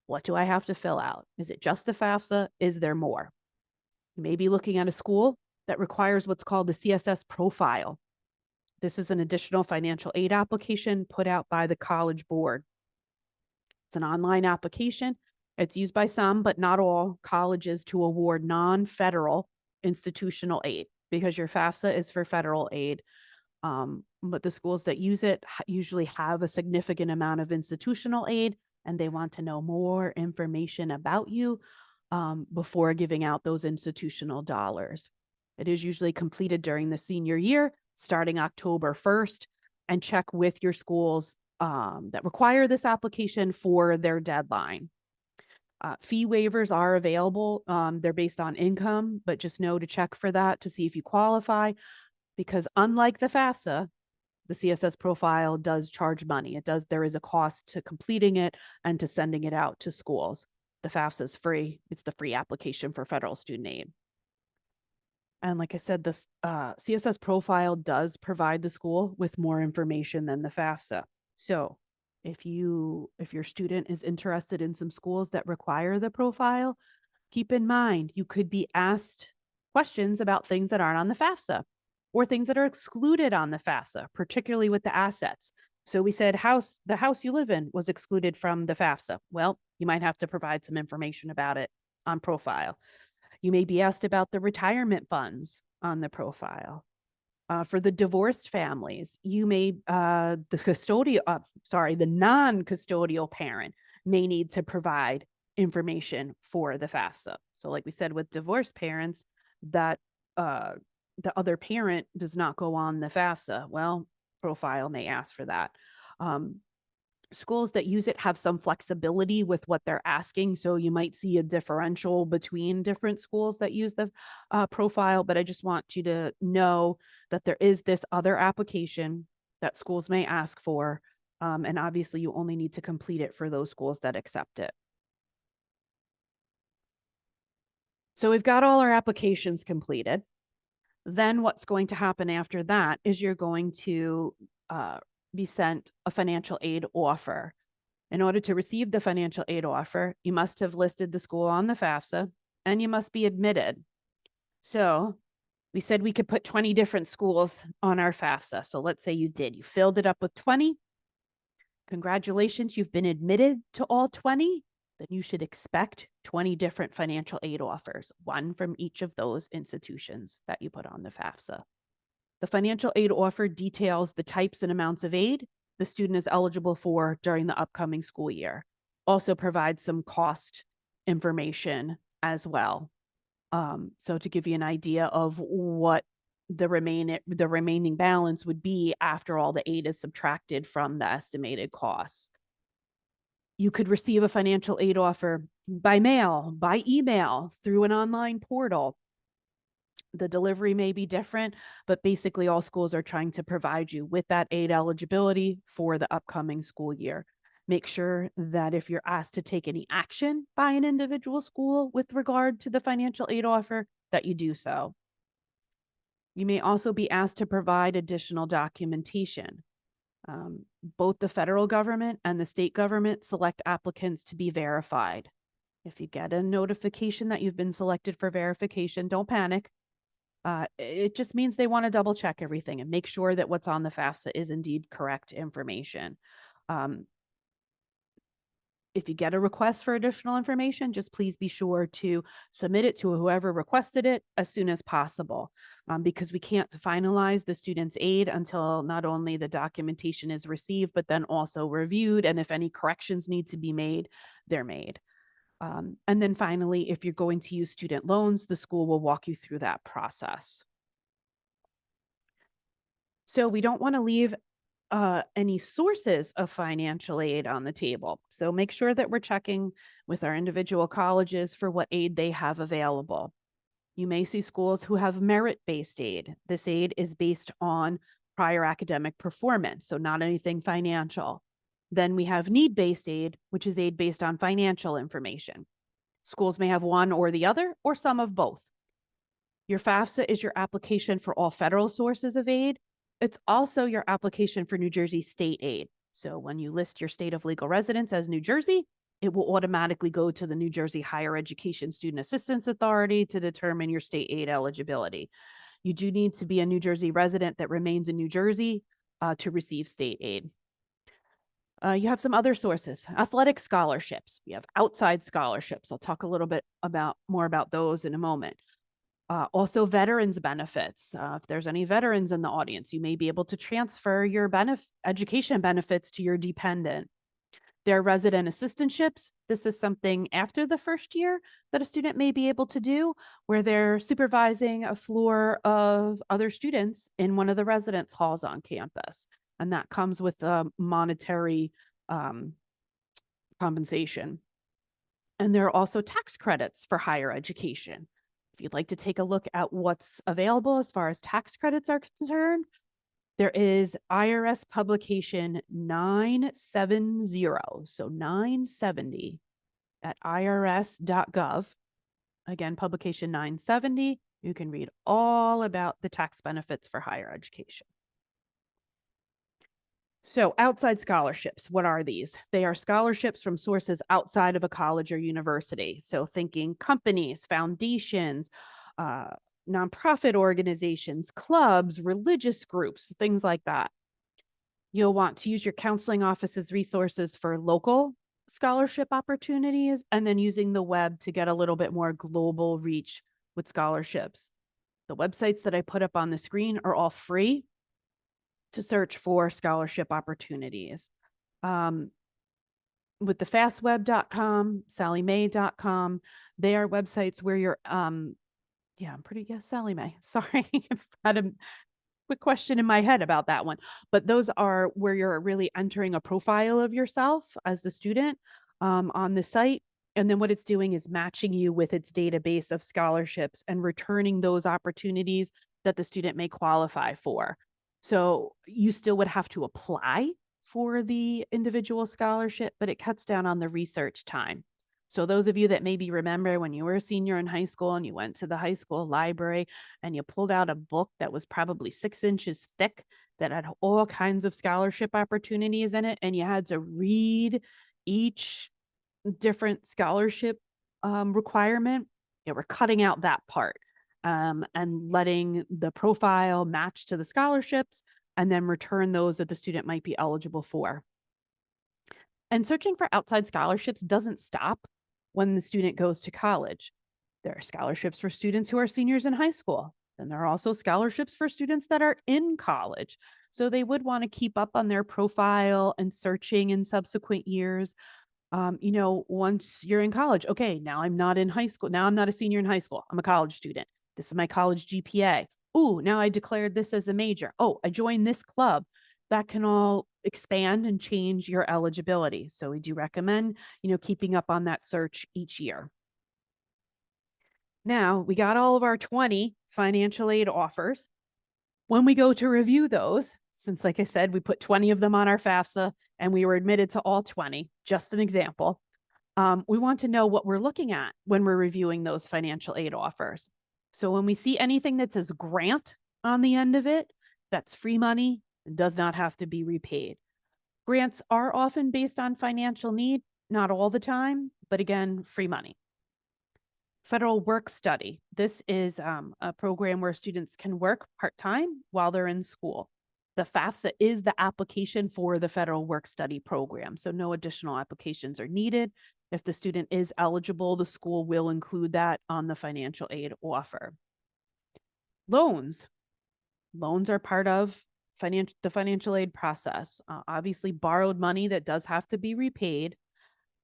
what do I have to fill out? Is it just the FAFSA? Is there more? You may be looking at a school that requires what's called the CSS profile. This is an additional financial aid application put out by the College Board. It's an online application. It's used by some, but not all colleges to award non-federal institutional aid because your FAFSA is for federal aid. But the schools that use it usually have a significant amount of institutional aid and they want to know more information about you before giving out those institutional dollars. It is usually completed during the senior year, starting October 1st, and check with your schools that require this application for their deadline. Fee waivers are available. They're based on income, but just know to check for that to see if you qualify, because unlike the FAFSA, the CSS profile does charge money. There is a cost to completing it and to sending it out to schools. The FAFSA is free. It's the free application for federal student aid. And like I said, the CSS profile does provide the school with more information than the FAFSA. So if your student is interested in some schools that require the profile, keep in mind you could be asked questions about things that aren't on the FAFSA or things that are excluded on the FAFSA, particularly with the assets. So we said the house you live in was excluded from the FAFSA. Well, you might have to provide some information about it on profile. You may be asked about the retirement funds on the profile. For the divorced families, you may the non-custodial parent may need to provide information for the FAFSA. So, like we said, with divorced parents, that the other parent does not go on the FAFSA. Well, profile may ask for that. Schools that use it have some flexibility with what they're asking. So you might see a differential between different schools that use the profile, but I just want you to know that there is this other application that schools may ask for. And obviously you only need to complete it for those schools that accept it. So we've got all our applications completed. Then what's going to happen after that is you're going to be sent a financial aid offer. In order to receive the financial aid offer, you must have listed the school on the FAFSA and you must be admitted. So we said we could put 20 different schools on our FAFSA. So let's say you did. You filled it up with 20. Congratulations, you've been admitted to all 20. Then you should expect 20 different financial aid offers, one from each of those institutions that you put on the FAFSA. The financial aid offer details the types and amounts of aid the student is eligible for during the upcoming school year. Also provides some cost information as well. So to give you an idea of what the remaining balance would be after all the aid is subtracted from the estimated costs. You could receive a financial aid offer by mail, by email, through an online portal. The delivery may be different, but basically all schools are trying to provide you with that aid eligibility for the upcoming school year. Make sure that if you're asked to take any action by an individual school with regard to the financial aid offer, that you do so. You may also be asked to provide additional documentation. Both the federal government and the state government select applicants to be verified. If you get a notification that you've been selected for verification, don't panic. It just means they want to double check everything and make sure that what's on the FAFSA is indeed correct information. If you get a request for additional information, just please be sure to submit it to whoever requested it as soon as possible, because we can't finalize the student's aid until not only the documentation is received, but then also reviewed. And if any corrections need to be made, they're made. And then finally, if you're going to use student loans, the school will walk you through that process. So we don't want to leave any sources of financial aid on the table. So make sure that we're checking with our individual colleges for what aid they have available. You may see schools who have merit-based aid. This aid is based on prior academic performance, so not anything financial. Then we have need-based aid, which is aid based on financial information. Schools may have one or the other, or some of both. Your FAFSA is your application for all federal sources of aid. It's also your application for New Jersey state aid. So when you list your state of legal residence as New Jersey, it will automatically go to the New Jersey Higher Education Student Assistance Authority to determine your state aid eligibility. You do need to be a New Jersey resident that remains in New Jersey to receive state aid. You have some other sources, athletic scholarships. We have outside scholarships. I'll talk a little bit more about those in a moment. Also, veterans benefits. If there's any veterans in the audience, you may be able to transfer your education benefits to your dependent. There are resident assistantships. This is something after the first year that a student may be able to do, where they're supervising a floor of other students in one of the residence halls on campus. And that comes with a monetary compensation. And there are also tax credits for higher education. If you'd like to take a look at what's available as far as tax credits are concerned, there is IRS publication 970, so 970 at irs.gov. Again, publication 970. You can read all about the tax benefits for higher education. So outside scholarships, what are these? They are scholarships from sources outside of a college or university. So thinking companies, foundations, nonprofit organizations, clubs, religious groups, things like that. You'll want to use your counseling office's resources for local scholarship opportunities, and then using the web to get a little bit more global reach with scholarships. The websites that I put up on the screen are all free to search for scholarship opportunities. With the fastweb.com, salliemae.com, they are websites where you're, Sallie Mae. Sorry, I've had a quick question in my head about that one. But those are where you're really entering a profile of yourself as the student on the site. And then what it's doing is matching you with its database of scholarships and returning those opportunities that the student may qualify for. So you still would have to apply for the individual scholarship, but it cuts down on the research time. So those of you that maybe remember when you were a senior in high school and you went to the high school library and you pulled out a book that was probably 6 inches thick that had all kinds of scholarship opportunities in it, and you had to read each different scholarship requirement, we're cutting out that part and letting the profile match to the scholarships and then return those that the student might be eligible for. And searching for outside scholarships doesn't stop when the student goes to college. There are scholarships for students who are seniors in high school. And there are also scholarships for students that are in college. So they would want to keep up on their profile and searching in subsequent years. Once you're in college, okay, now I'm not in high school. Now I'm not a senior in high school. I'm a college student. This is my college GPA. Oh, now I declared this as a major. Oh, I joined this club. That can all expand and change your eligibility. So we do recommend, keeping up on that search each year. Now we got all of our 20 financial aid offers. When we go to review those, since like I said, we put 20 of them on our FAFSA and we were admitted to all 20, just an example. We want to know what we're looking at when we're reviewing those financial aid offers. So when we see anything that says grant on the end of it, that's free money. It does not have to be repaid. Grants are often based on financial need, not all the time, but again, free money. Federal Work Study. This is a program where students can work part-time while they're in school. The FAFSA is the application for the Federal Work Study program, so no additional applications are needed. If the student is eligible, the school will include that on the financial aid offer. Loans. Loans are part of the financial aid process. Obviously, borrowed money that does have to be repaid.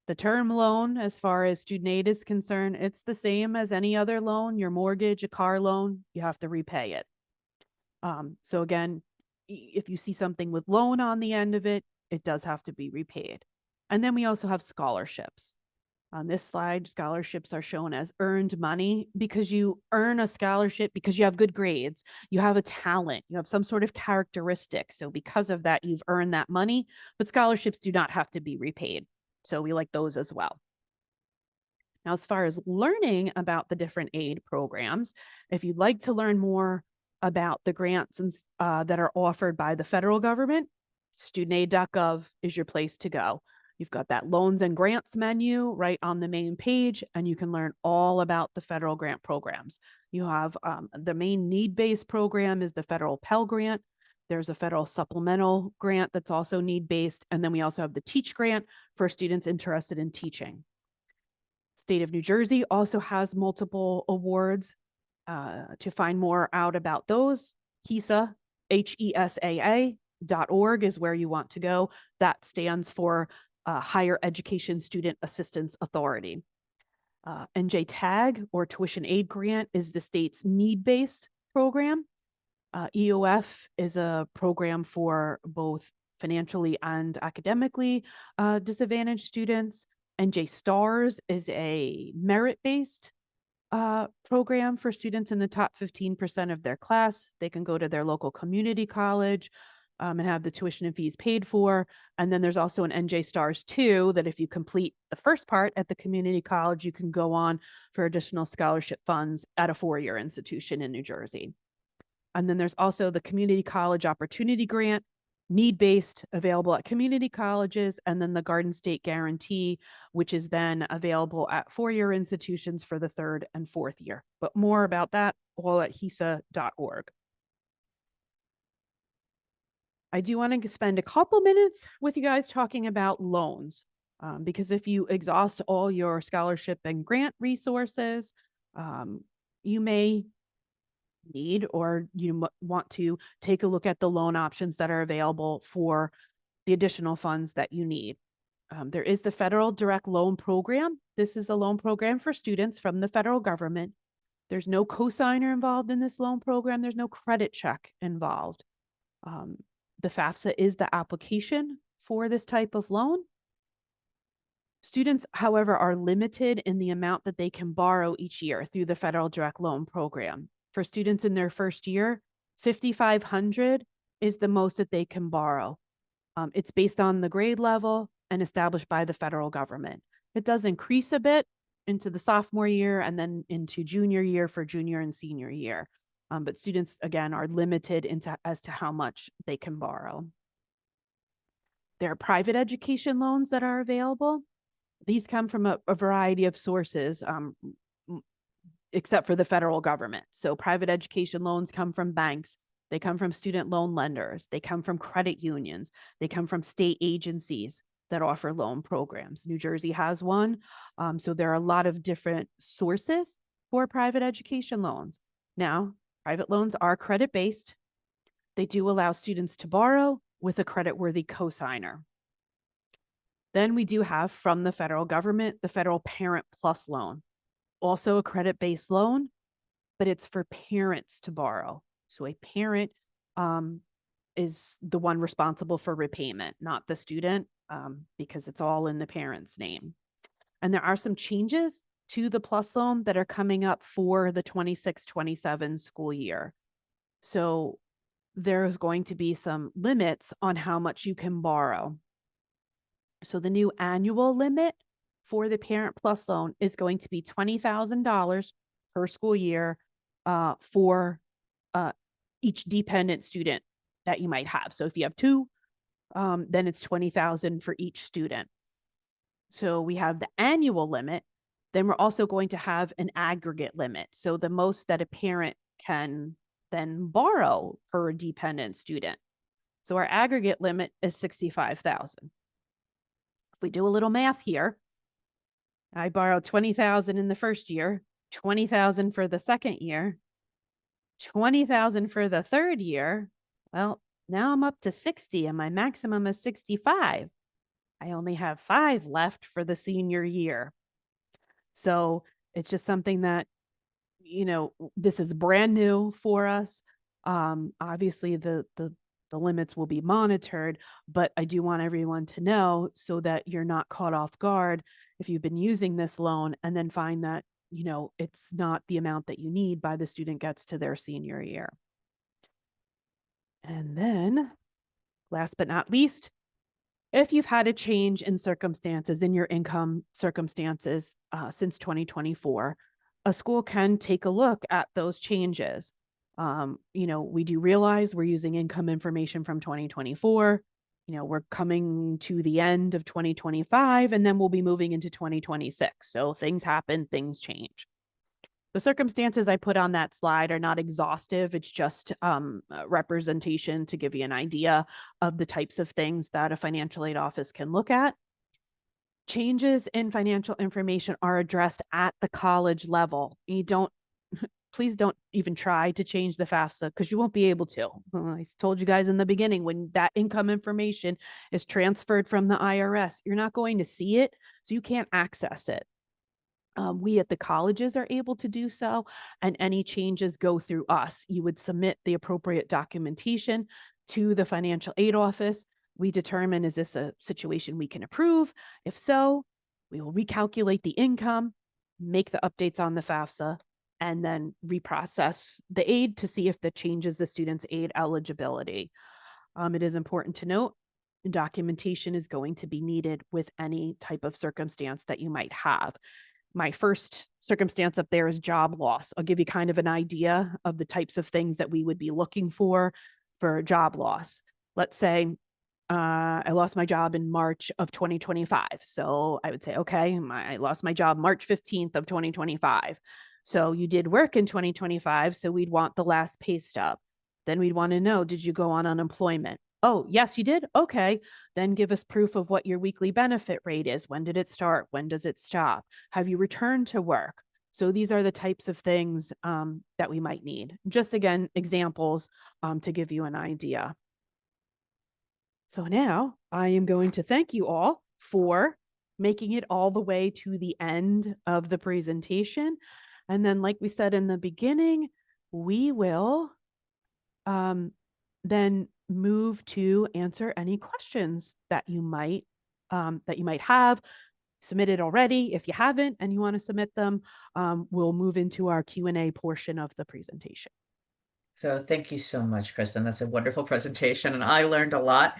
The term loan, as far as student aid is concerned, it's the same as any other loan. Your mortgage, a car loan, you have to repay it. So again, if you see something with loan on the end of it, it does have to be repaid. And then we also have scholarships. On this slide, scholarships are shown as earned money because you earn a scholarship because you have good grades, you have a talent, you have some sort of characteristic. So because of that, you've earned that money, but scholarships do not have to be repaid. So we like those as well. Now, as far as learning about the different aid programs, if you'd like to learn more about the grants that are offered by the federal government, studentaid.gov is your place to go. You've got that loans and grants menu right on the main page, and you can learn all about the federal grant programs. You have the main need-based program is the federal Pell Grant. There's a federal supplemental grant that's also need-based. And then we also have the Teach Grant for students interested in teaching. State of New Jersey also has multiple awards. To find more out about those, HESA, HESAA.org is where you want to go. That stands for Higher Education Student Assistance Authority. NJTAG, or Tuition Aid Grant, is the state's need-based program. EOF is a program for both financially and academically disadvantaged students. NJ STARS is a merit-based program for students in the top 15% of their class. They can go to their local community college and have the tuition and fees paid for. And then there's also an NJ STARS 2 that if you complete the first part at the community college, you can go on for additional scholarship funds at a four-year institution in New Jersey. And then there's also the Community College Opportunity Grant, need-based, available at community colleges, and then the Garden State Guarantee, which is then available at four-year institutions for the third and fourth year. But more about that all at HESA.org. I do want to spend a couple minutes with you guys talking about loans, because if you exhaust all your scholarship and grant resources, you may need, or you want to take a look at the loan options that are available for the additional funds that you need. There is the Federal Direct Loan Program. This is a loan program for students from the federal government. There's no cosigner involved in this loan program. There's no credit check involved. The FAFSA is the application for this type of loan. Students, however, are limited in the amount that they can borrow each year through the Federal Direct Loan Program. For students in their first year, $5,500 is the most that they can borrow. It's based on the grade level and established by the federal government. It does increase a bit into the sophomore year and then into junior year for junior and senior year. But students, again, are limited as to how much they can borrow. There are private education loans that are available. These come from a variety of sources, except for the federal government. So private education loans come from banks. They come from student loan lenders. They come from credit unions. They come from state agencies that offer loan programs. New Jersey has one. So there are a lot of different sources for private education loans. Now, private loans are credit-based. They do allow students to borrow with a credit-worthy cosigner. Then we do have from the federal government, the Federal Parent Plus loan, also a credit-based loan, but it's for parents to borrow. So a parent is the one responsible for repayment, not the student, because it's all in the parent's name. And there are some changes to the Plus loan that are coming up for the 26-27 school year. So there's going to be some limits on how much you can borrow. So the new annual limit for the Parent Plus loan is going to be $20,000 per school year for each dependent student that you might have. So if you have two, then it's $20,000 for each student. So we have the annual limit. Then we're also going to have an aggregate limit. So the most that a parent can then borrow per dependent student. So our aggregate limit is $65,000. If we do a little math here, I borrowed $20,000 in the first year, $20,000 for the second year, $20,000 for the third year. Well, now I'm up to 60 and my maximum is 65. I only have 5 left for the senior year. So it's just something that, this is brand new for us. Obviously the limits will be monitored, but I do want everyone to know so that you're not caught off guard if you've been using this loan and then find that, it's not the amount that you need by the student gets to their senior year. And then last but not least, if you've had a change in circumstances, in your income circumstances since 2024, a school can take a look at those changes. We do realize we're using income information from 2024. We're coming to the end of 2025, and then we'll be moving into 2026. So things happen, things change. The circumstances I put on that slide are not exhaustive. It's just a representation to give you an idea of the types of things that a financial aid office can look at. Changes in financial information are addressed at the college level. You don't Please don't even try to change the FAFSA because you won't be able to. I told you guys in the beginning, when that income information is transferred from the IRS, you're not going to see it, so you can't access it. We at the colleges are able to do so, and any changes go through us. You would submit the appropriate documentation to the financial aid office. We determine, is this a situation we can approve? If so, we will recalculate the income, make the updates on the FAFSA, and then reprocess the aid to see if that changes the student's aid eligibility. It is important to note documentation is going to be needed with any type of circumstance that you might have. My first circumstance up there is job loss. I'll give you kind of an idea of the types of things that we would be looking for job loss. Let's say I lost my job in March of 2025. So I would say, okay, I lost my job March 15th of 2025. So you did work in 2025. So we'd want the last pay stub. Then we'd want to know, did you go on unemployment? Oh, yes, you did. Okay. Then give us proof of what your weekly benefit rate is. When did it start? When does it stop? Have you returned to work? So these are the types of things that we might need. Just again, examples to give you an idea. So now I am going to thank you all for making it all the way to the end of the presentation. And then, like we said in the beginning, we will then move to answer any questions that you might have submitted already. If you haven't and you want to submit them, we'll move into our Q&A portion of the presentation. So thank you so much, Kristen. That's a wonderful presentation, and I learned a lot.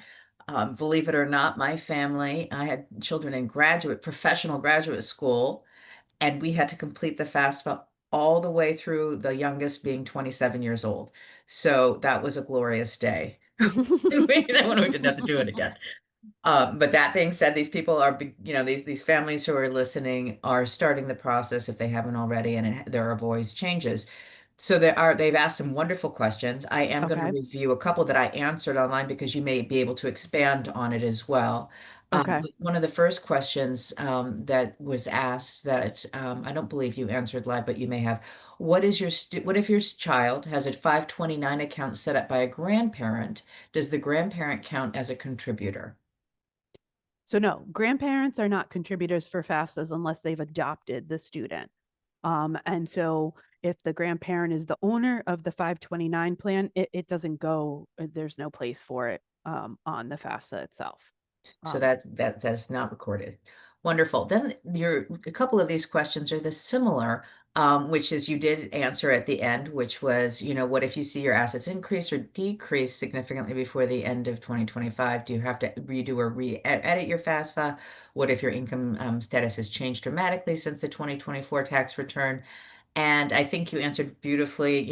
Believe it or not, my family, I had children in professional graduate school, and we had to complete the FAFSA all the way through the youngest being 27 years old. So that was a glorious day. When we didn't have to do it again. But that being said, these people are, these families who are listening are starting the process if they haven't already, and there are always changes. So they've asked some wonderful questions. I am going to Okay. review a couple that I answered online because you may be able to expand on it as well. Okay. One of the first questions that was asked that I don't believe you answered live, but you may have. What if your child has a 529 account set up by a grandparent? Does the grandparent count as a contributor? So no, grandparents are not contributors for FAFSAs unless they've adopted the student. And so if the grandparent is the owner of the 529 plan, it doesn't go, there's no place for it on the FAFSA itself. So Um, that's not recorded. Wonderful. Then a couple of these questions are the similar, which is you did answer at the end, which was, what if you see your assets increase or decrease significantly before the end of 2025? Do you have to redo or re-edit your FAFSA? What if your income status has changed dramatically since the 2024 tax return? And I think you answered beautifully,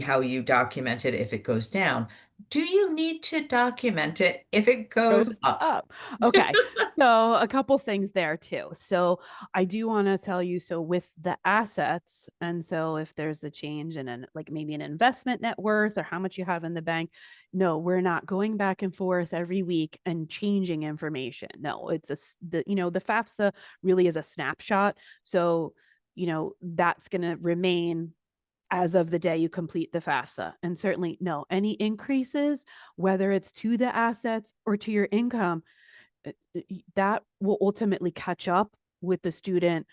how you document it if it goes down. Do you need to document it if it goes goes up? up. Okay. So a couple things there too. So I do want to tell you, so with the assets, and so if there's a change in like maybe an investment net worth or how much you have in the bank, no, we're not going back and forth every week and changing information. No, it's the FAFSA really is a snapshot. So, that's going to remain as of the day you complete the FAFSA. And certainly, no, any increases, whether it's to the assets or to your income, that will ultimately catch up with the student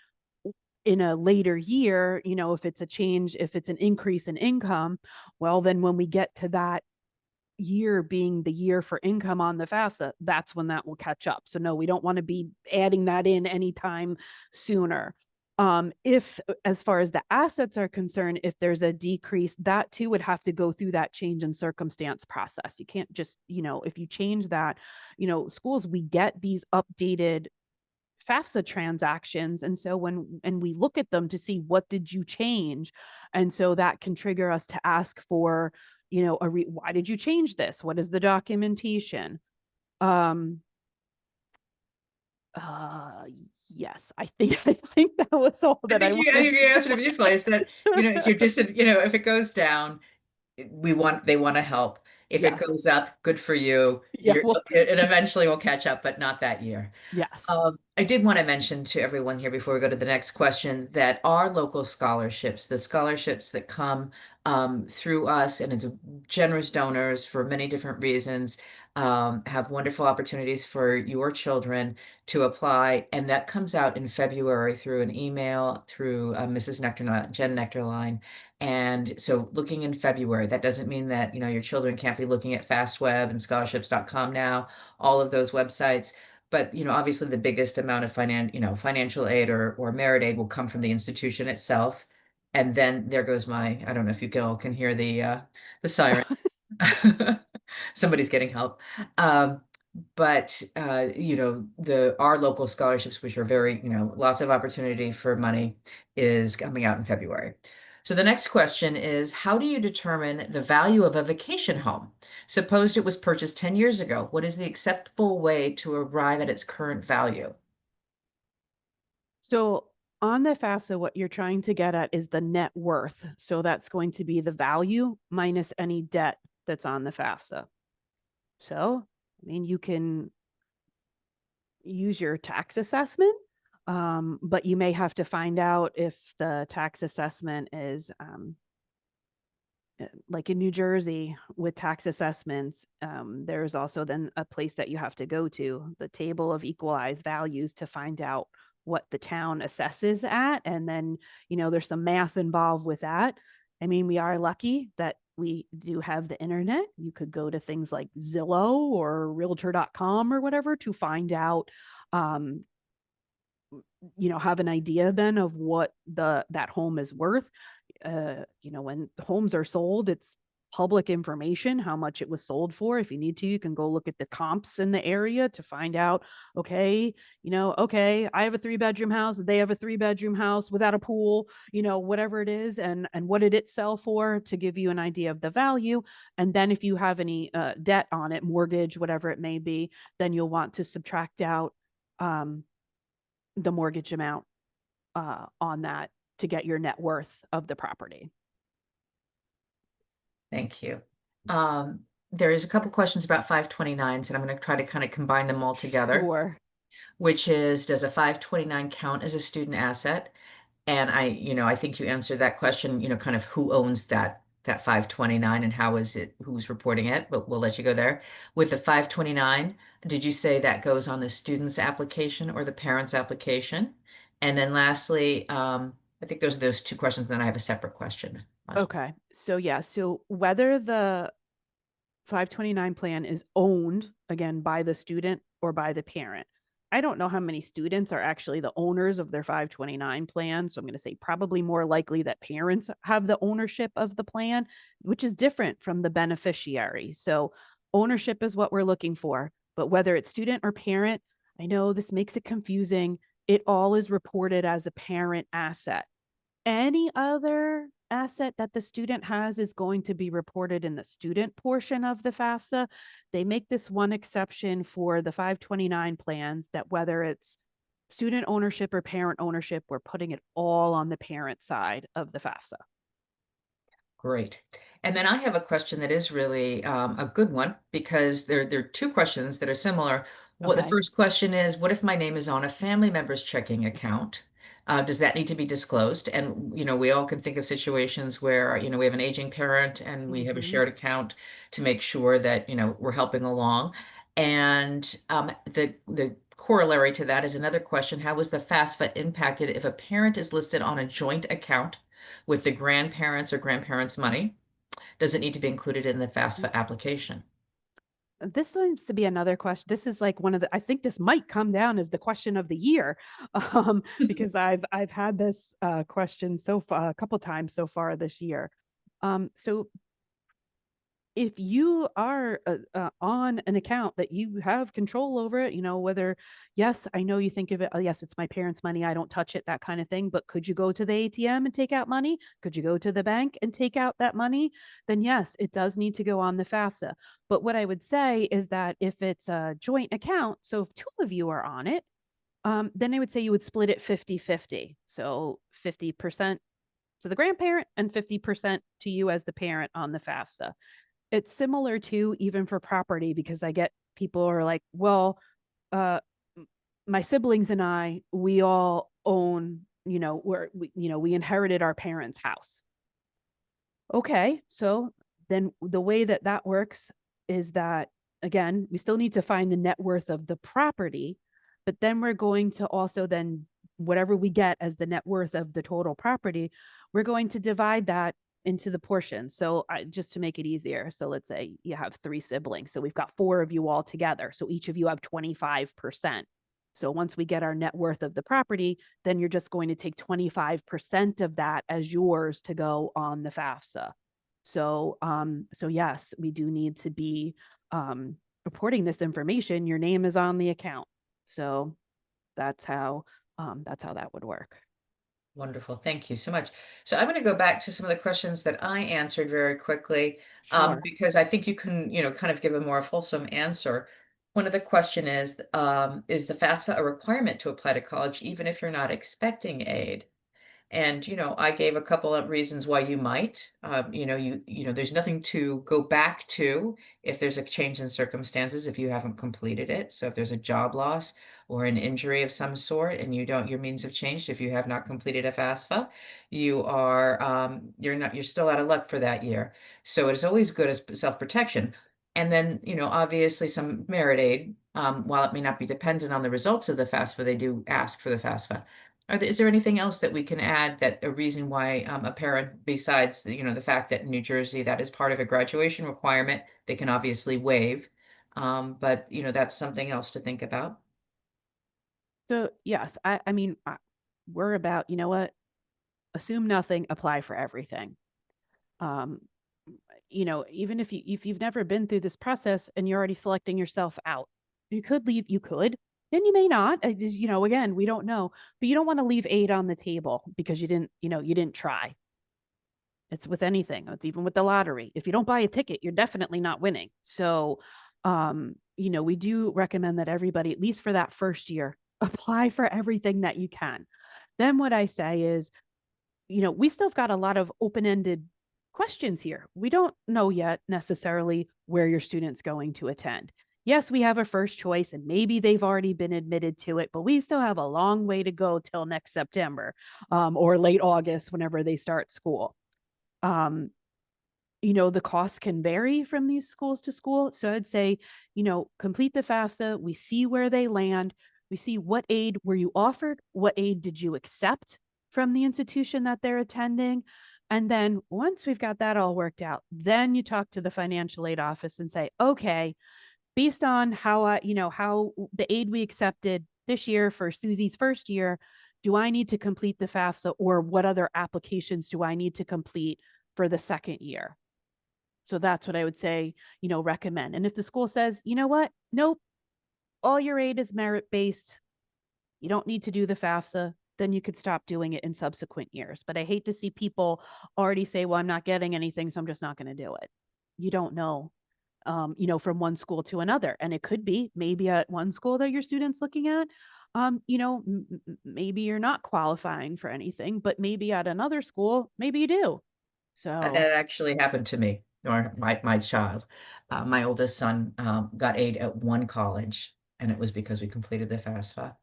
in a later year. If it's a change, if it's an increase in income, well, then when we get to that year being the year for income on the FAFSA, that's when that will catch up. So no, we don't want to be adding that in anytime sooner. If, as far as the assets are concerned, if there's a decrease, that too would have to go through that change in circumstance process. You can't just, if you change that, schools, we get these updated FAFSA transactions. And so and we look at them to see what did you change. And so that can trigger us to ask for, why did you change this? What is the documentation? Uh, yes, I think I think that was all that I wanted think you to answered it beautifully. Is that, if you're just, if it goes down, they want to help. If it Yes. goes up, good for you. Yeah, well, It eventually will catch up, but not that year. yes. I did want to mention to everyone here before we go to the next question that our local scholarships, the scholarships that come through us, and it's generous donors for many different reasons, have wonderful opportunities for your children to apply. And that comes out in February through an email through Mrs. Nectarline, Jen Nectarline. And so looking in February, that doesn't mean that, your children can't be looking at FastWeb and scholarships.com now, all of those websites. But, obviously the biggest amount of financial aid or merit aid will come from the institution itself. And then there goes I don't know if you all can hear the siren. Somebody's getting help. Um, but the our local scholarships, which are very, lots of opportunity for money, is coming out in February. So the next question is, how do you determine the value of a vacation home? Suppose it was purchased 10 years ago. What is the acceptable way to arrive at its current value? So on the FAFSA, what you're trying to get at is the net worth. So that's going to be the value minus any debt that's on the FAFSA. So, I mean, you can use your tax assessment, but you may have to find out if the tax assessment is like in New Jersey with tax assessments. There's also then a place that you have to go to, the table of equalized values, to find out what the town assesses at. And then, there's some math involved with that. I mean, we are lucky that we do have the internet. You could go to things like Zillow or realtor.com or whatever to find out, um, have an idea then of what that home is worth. When homes are sold, it's public information how much it was sold for. If you need to, you can go look at the comps in the area to find out, okay, okay, I have a 3-bedroom house, they have a 3-bedroom house without a pool, whatever it is, and what did it sell for, to give you an idea of the value. And then if you have any debt on it, mortgage, whatever it may be, then you'll want to subtract out um, the mortgage amount on that to get your net worth of the property. Thank you. Um, there is a couple questions about 529s, and I'm going to try to kind of combine them all together, Sure. which is, does a 529 count as a student asset? And I think you answered that question, kind of who owns that 529 and who's reporting it, but we'll let you go there. With the 529, did you say that goes on the student's application or the parent's application? And then lastly, I think those two questions, then I have a separate question. Okay. So yeah, so whether the 529 plan is owned again by the student or by the parent. I don't know how many students are actually the owners of their 529 plan. So I'm going to say probably more likely that parents have the ownership of the plan, which is different from the beneficiary. So ownership is what we're looking for. But whether it's student or parent, I know this makes it confusing. It all is reported as a parent asset. Any other asset that the student has is going to be reported in the student portion of the FAFSA. They make this one exception for the 529 plans, that whether it's student ownership or parent ownership, we're putting it all on the parent side of the FAFSA. Great. And then I have a question that is really a good one, because there are two questions that are similar. The Okay. first question is, what if my name is on a family member's checking account? Does that need to be disclosed? And, we all can think of situations where, we have an aging parent and we have a Mm-hmm. shared account to make sure that, we're helping along. And the corollary to that is another question: how was the FAFSA impacted if a parent is listed on a joint account with the grandparents or grandparents' money? Does it need to be included in the FAFSA application? This seems to be another question. This is like one of the, I think this might come down as the question of the year, because I've had this question so far a couple times so far this year. So if you are on an account that you have control over it, whether, yes, I know you think of it, oh, yes, it's my parents' money, I don't touch it, that kind of thing. But could you go to the ATM and take out money? Could you go to the bank and take out that money? Then, yes, it does need to go on the FAFSA. But what I would say is that if it's a joint account, so if two of you are on it, Then I would say you would split it 50-50. So 50% to the grandparent and 50% to you as the parent on the FAFSA. It's similar to even for property because I get people who are like, well, uh, my siblings and I, we all own, we inherited our parents' house. Okay, so then the way that that works is that, again, we still need to find the net worth of the property, but then we're going to also then whatever we get as the net worth of the total property, we're going to divide that into the portions. So just to make it easier, so let's say you have three siblings, so we've got four of you all together, so each of you have 25%. So once we get our net worth of the property, then you're just going to take 25% of that as yours to go on the FAFSA. So yes, we do need to be reporting this information. Your name is on the account. So that's how that would work. Wonderful. Thank you so much. So I'm going to go back to some of the questions that I answered very quickly, Sure. because I think you can, kind of give a more fulsome answer. One of the question is the FAFSA a requirement to apply to college, even if you're not expecting aid? And, I gave a couple of reasons why you might. There's nothing to go back to if there's a change in circumstances if you haven't completed it. So if there's a job loss or an injury of some sort and your means have changed, if you have not completed a FAFSA, you're still out of luck for that year. So it's always good as self-protection. And then, obviously some merit aid, while it may not be dependent on the results of the FAFSA, they do ask for the FAFSA. Is there anything else that we can add that a reason why a parent, besides the fact that in New Jersey that is part of a graduation requirement, they can obviously waive, but that's something else to think about. So yes, I mean, we're about, you know what? Assume nothing, apply for everything. Um, Even if you've never been through this process and you're already selecting yourself out, you could leave, you could, and you may not. Again, we don't know, but you don't want to leave aid on the table because you didn't try. It's with anything. It's even with the lottery. If you don't buy a ticket, you're definitely not winning. So, we do recommend that everybody, at least for that first year, apply for everything that you can. Then what I say is, we still have got a lot of open-ended questions here. We don't know yet necessarily where your student's going to attend. Yes, we have a first choice and maybe they've already been admitted to it, but we still have a long way to go till next September, or late August, whenever they start school. Um, the costs can vary from these schools to school. So I'd say, complete the FAFSA. We see where they land. We see what aid were you offered? What aid did you accept from the institution that they're attending? And then once we've got that all worked out, then you talk to the financial aid office and say, okay, based on how the aid we accepted this year for Susie's first year, do I need to complete the FAFSA or what other applications do I need to complete for the second year? So that's what I would say, recommend. And if the school says, you know what, nope, all your aid is merit based, you don't need to do the FAFSA, then you could stop doing it in subsequent years. But I hate to see people already say, well, I'm not getting anything, so I'm just not going to do it. You don't know, from one school to another. And it could be maybe at one school that your student's looking at, maybe you're not qualifying for anything, but maybe at another school, maybe you do. So That actually happened to me or my child. My oldest son got aid at one college, and it was because we completed the FAFSA,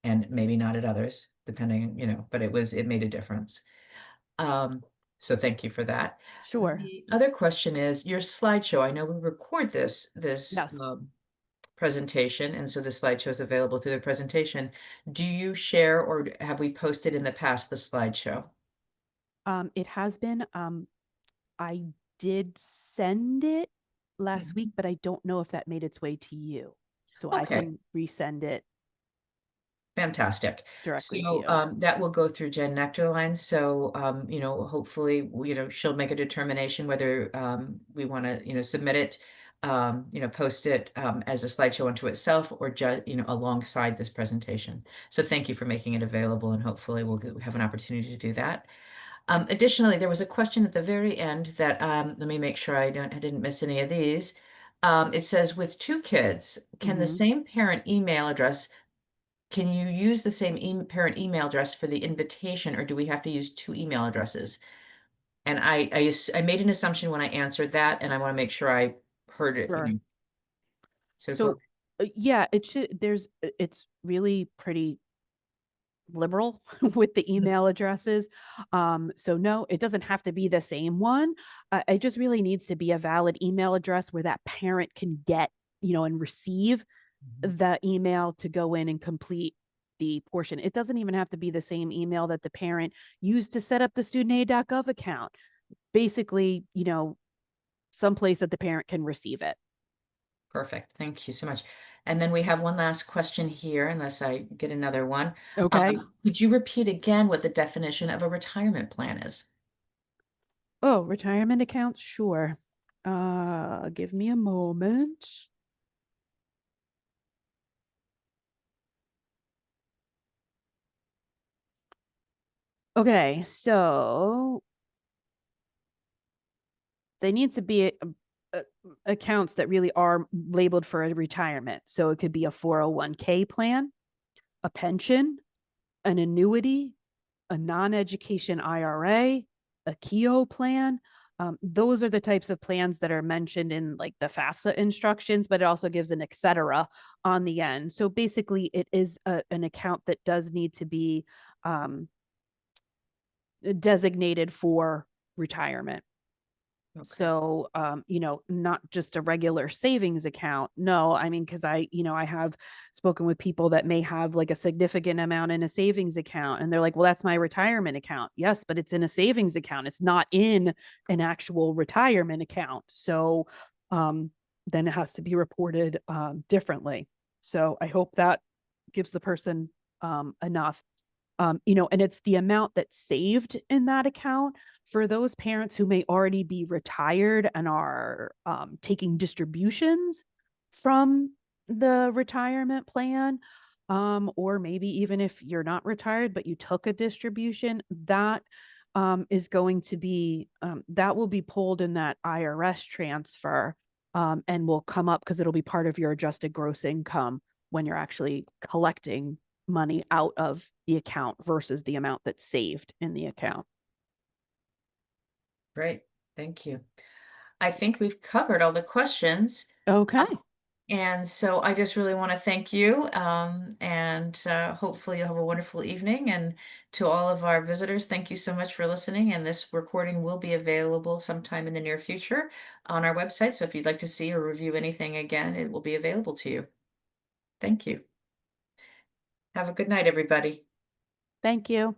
and maybe not at others, depending, but it made a difference. Um, so thank you for that. sure. The other question is your slideshow. I know we record this Yes. presentation, and so the slideshow is available through the presentation. Do you share or have we posted in the past the slideshow? It has been. I did send it last week, Mhm. but I don't know if that made its way to you. So I Okay. can resend it Fantastic. directly to So you. that will go through Jen Nectarline. So hopefully, she'll make a determination whether we want to, submit it, post it as a slideshow unto itself, or just, alongside this presentation. So thank you for making it available, and hopefully have an opportunity to do that. Additionally, there was a question at the very end that let me make sure I didn't miss any of these. It says with two kids, can the Hmm. same parent email address can you use the same parent email address for the invitation, or do we have to use two email addresses? And I made an assumption when I answered that, and I want to make sure I heard it, Sure. so So, go. yeah, it's really pretty liberal with the Mhm. email addresses. So no, it doesn't have to be the same one. It just really needs to be a valid email address where that parent can get, and receive Mhm. the email to go in and complete the portion. It doesn't even have to be the same email that the parent used to set up the studentaid.gov account. Basically, someplace that the parent can receive it. Perfect. Thank you so much. And then we have one last question here, unless I get another one. Okay. Could you repeat again what the definition of a retirement plan is? Oh, retirement accounts? Sure. Give me a moment. Okay, so they need to be uh, accounts that really are labeled for a retirement. So it could be a 401k plan, a pension, an annuity, a non-education IRA, a KEO plan. Those are the types of plans that are mentioned in like the FAFSA instructions, but it also gives an et cetera on the end. So basically, it is an account that does need to be um, designated for retirement. Okay. So, not just a regular savings account. No, I mean, because I have spoken with people that may have like a significant amount in a savings account, and they're like, well, that's my retirement account. Yes, but it's in a savings account. It's not in an actual retirement account. So, um, then it has to be reported differently. So, I hope that gives the person enough. And it's the amount that's saved in that account for those parents who may already be retired and are taking distributions from the retirement plan. Or maybe even if you're not retired, but you took a distribution, that is going to be, that will be pulled in that IRS transfer and will come up because it'll be part of your adjusted gross income when you're actually collecting money out of the account versus the amount that's saved in the account. Great. Thank you. I think we've covered all the questions. Okay. And so I just really want to thank you. And hopefully you'll have a wonderful evening. And to all of our visitors, thank you so much for listening. And this recording will be available sometime in the near future on our website. So if you'd like to see or review anything again, it will be available to you. Thank you. Have a good night, everybody. Thank you.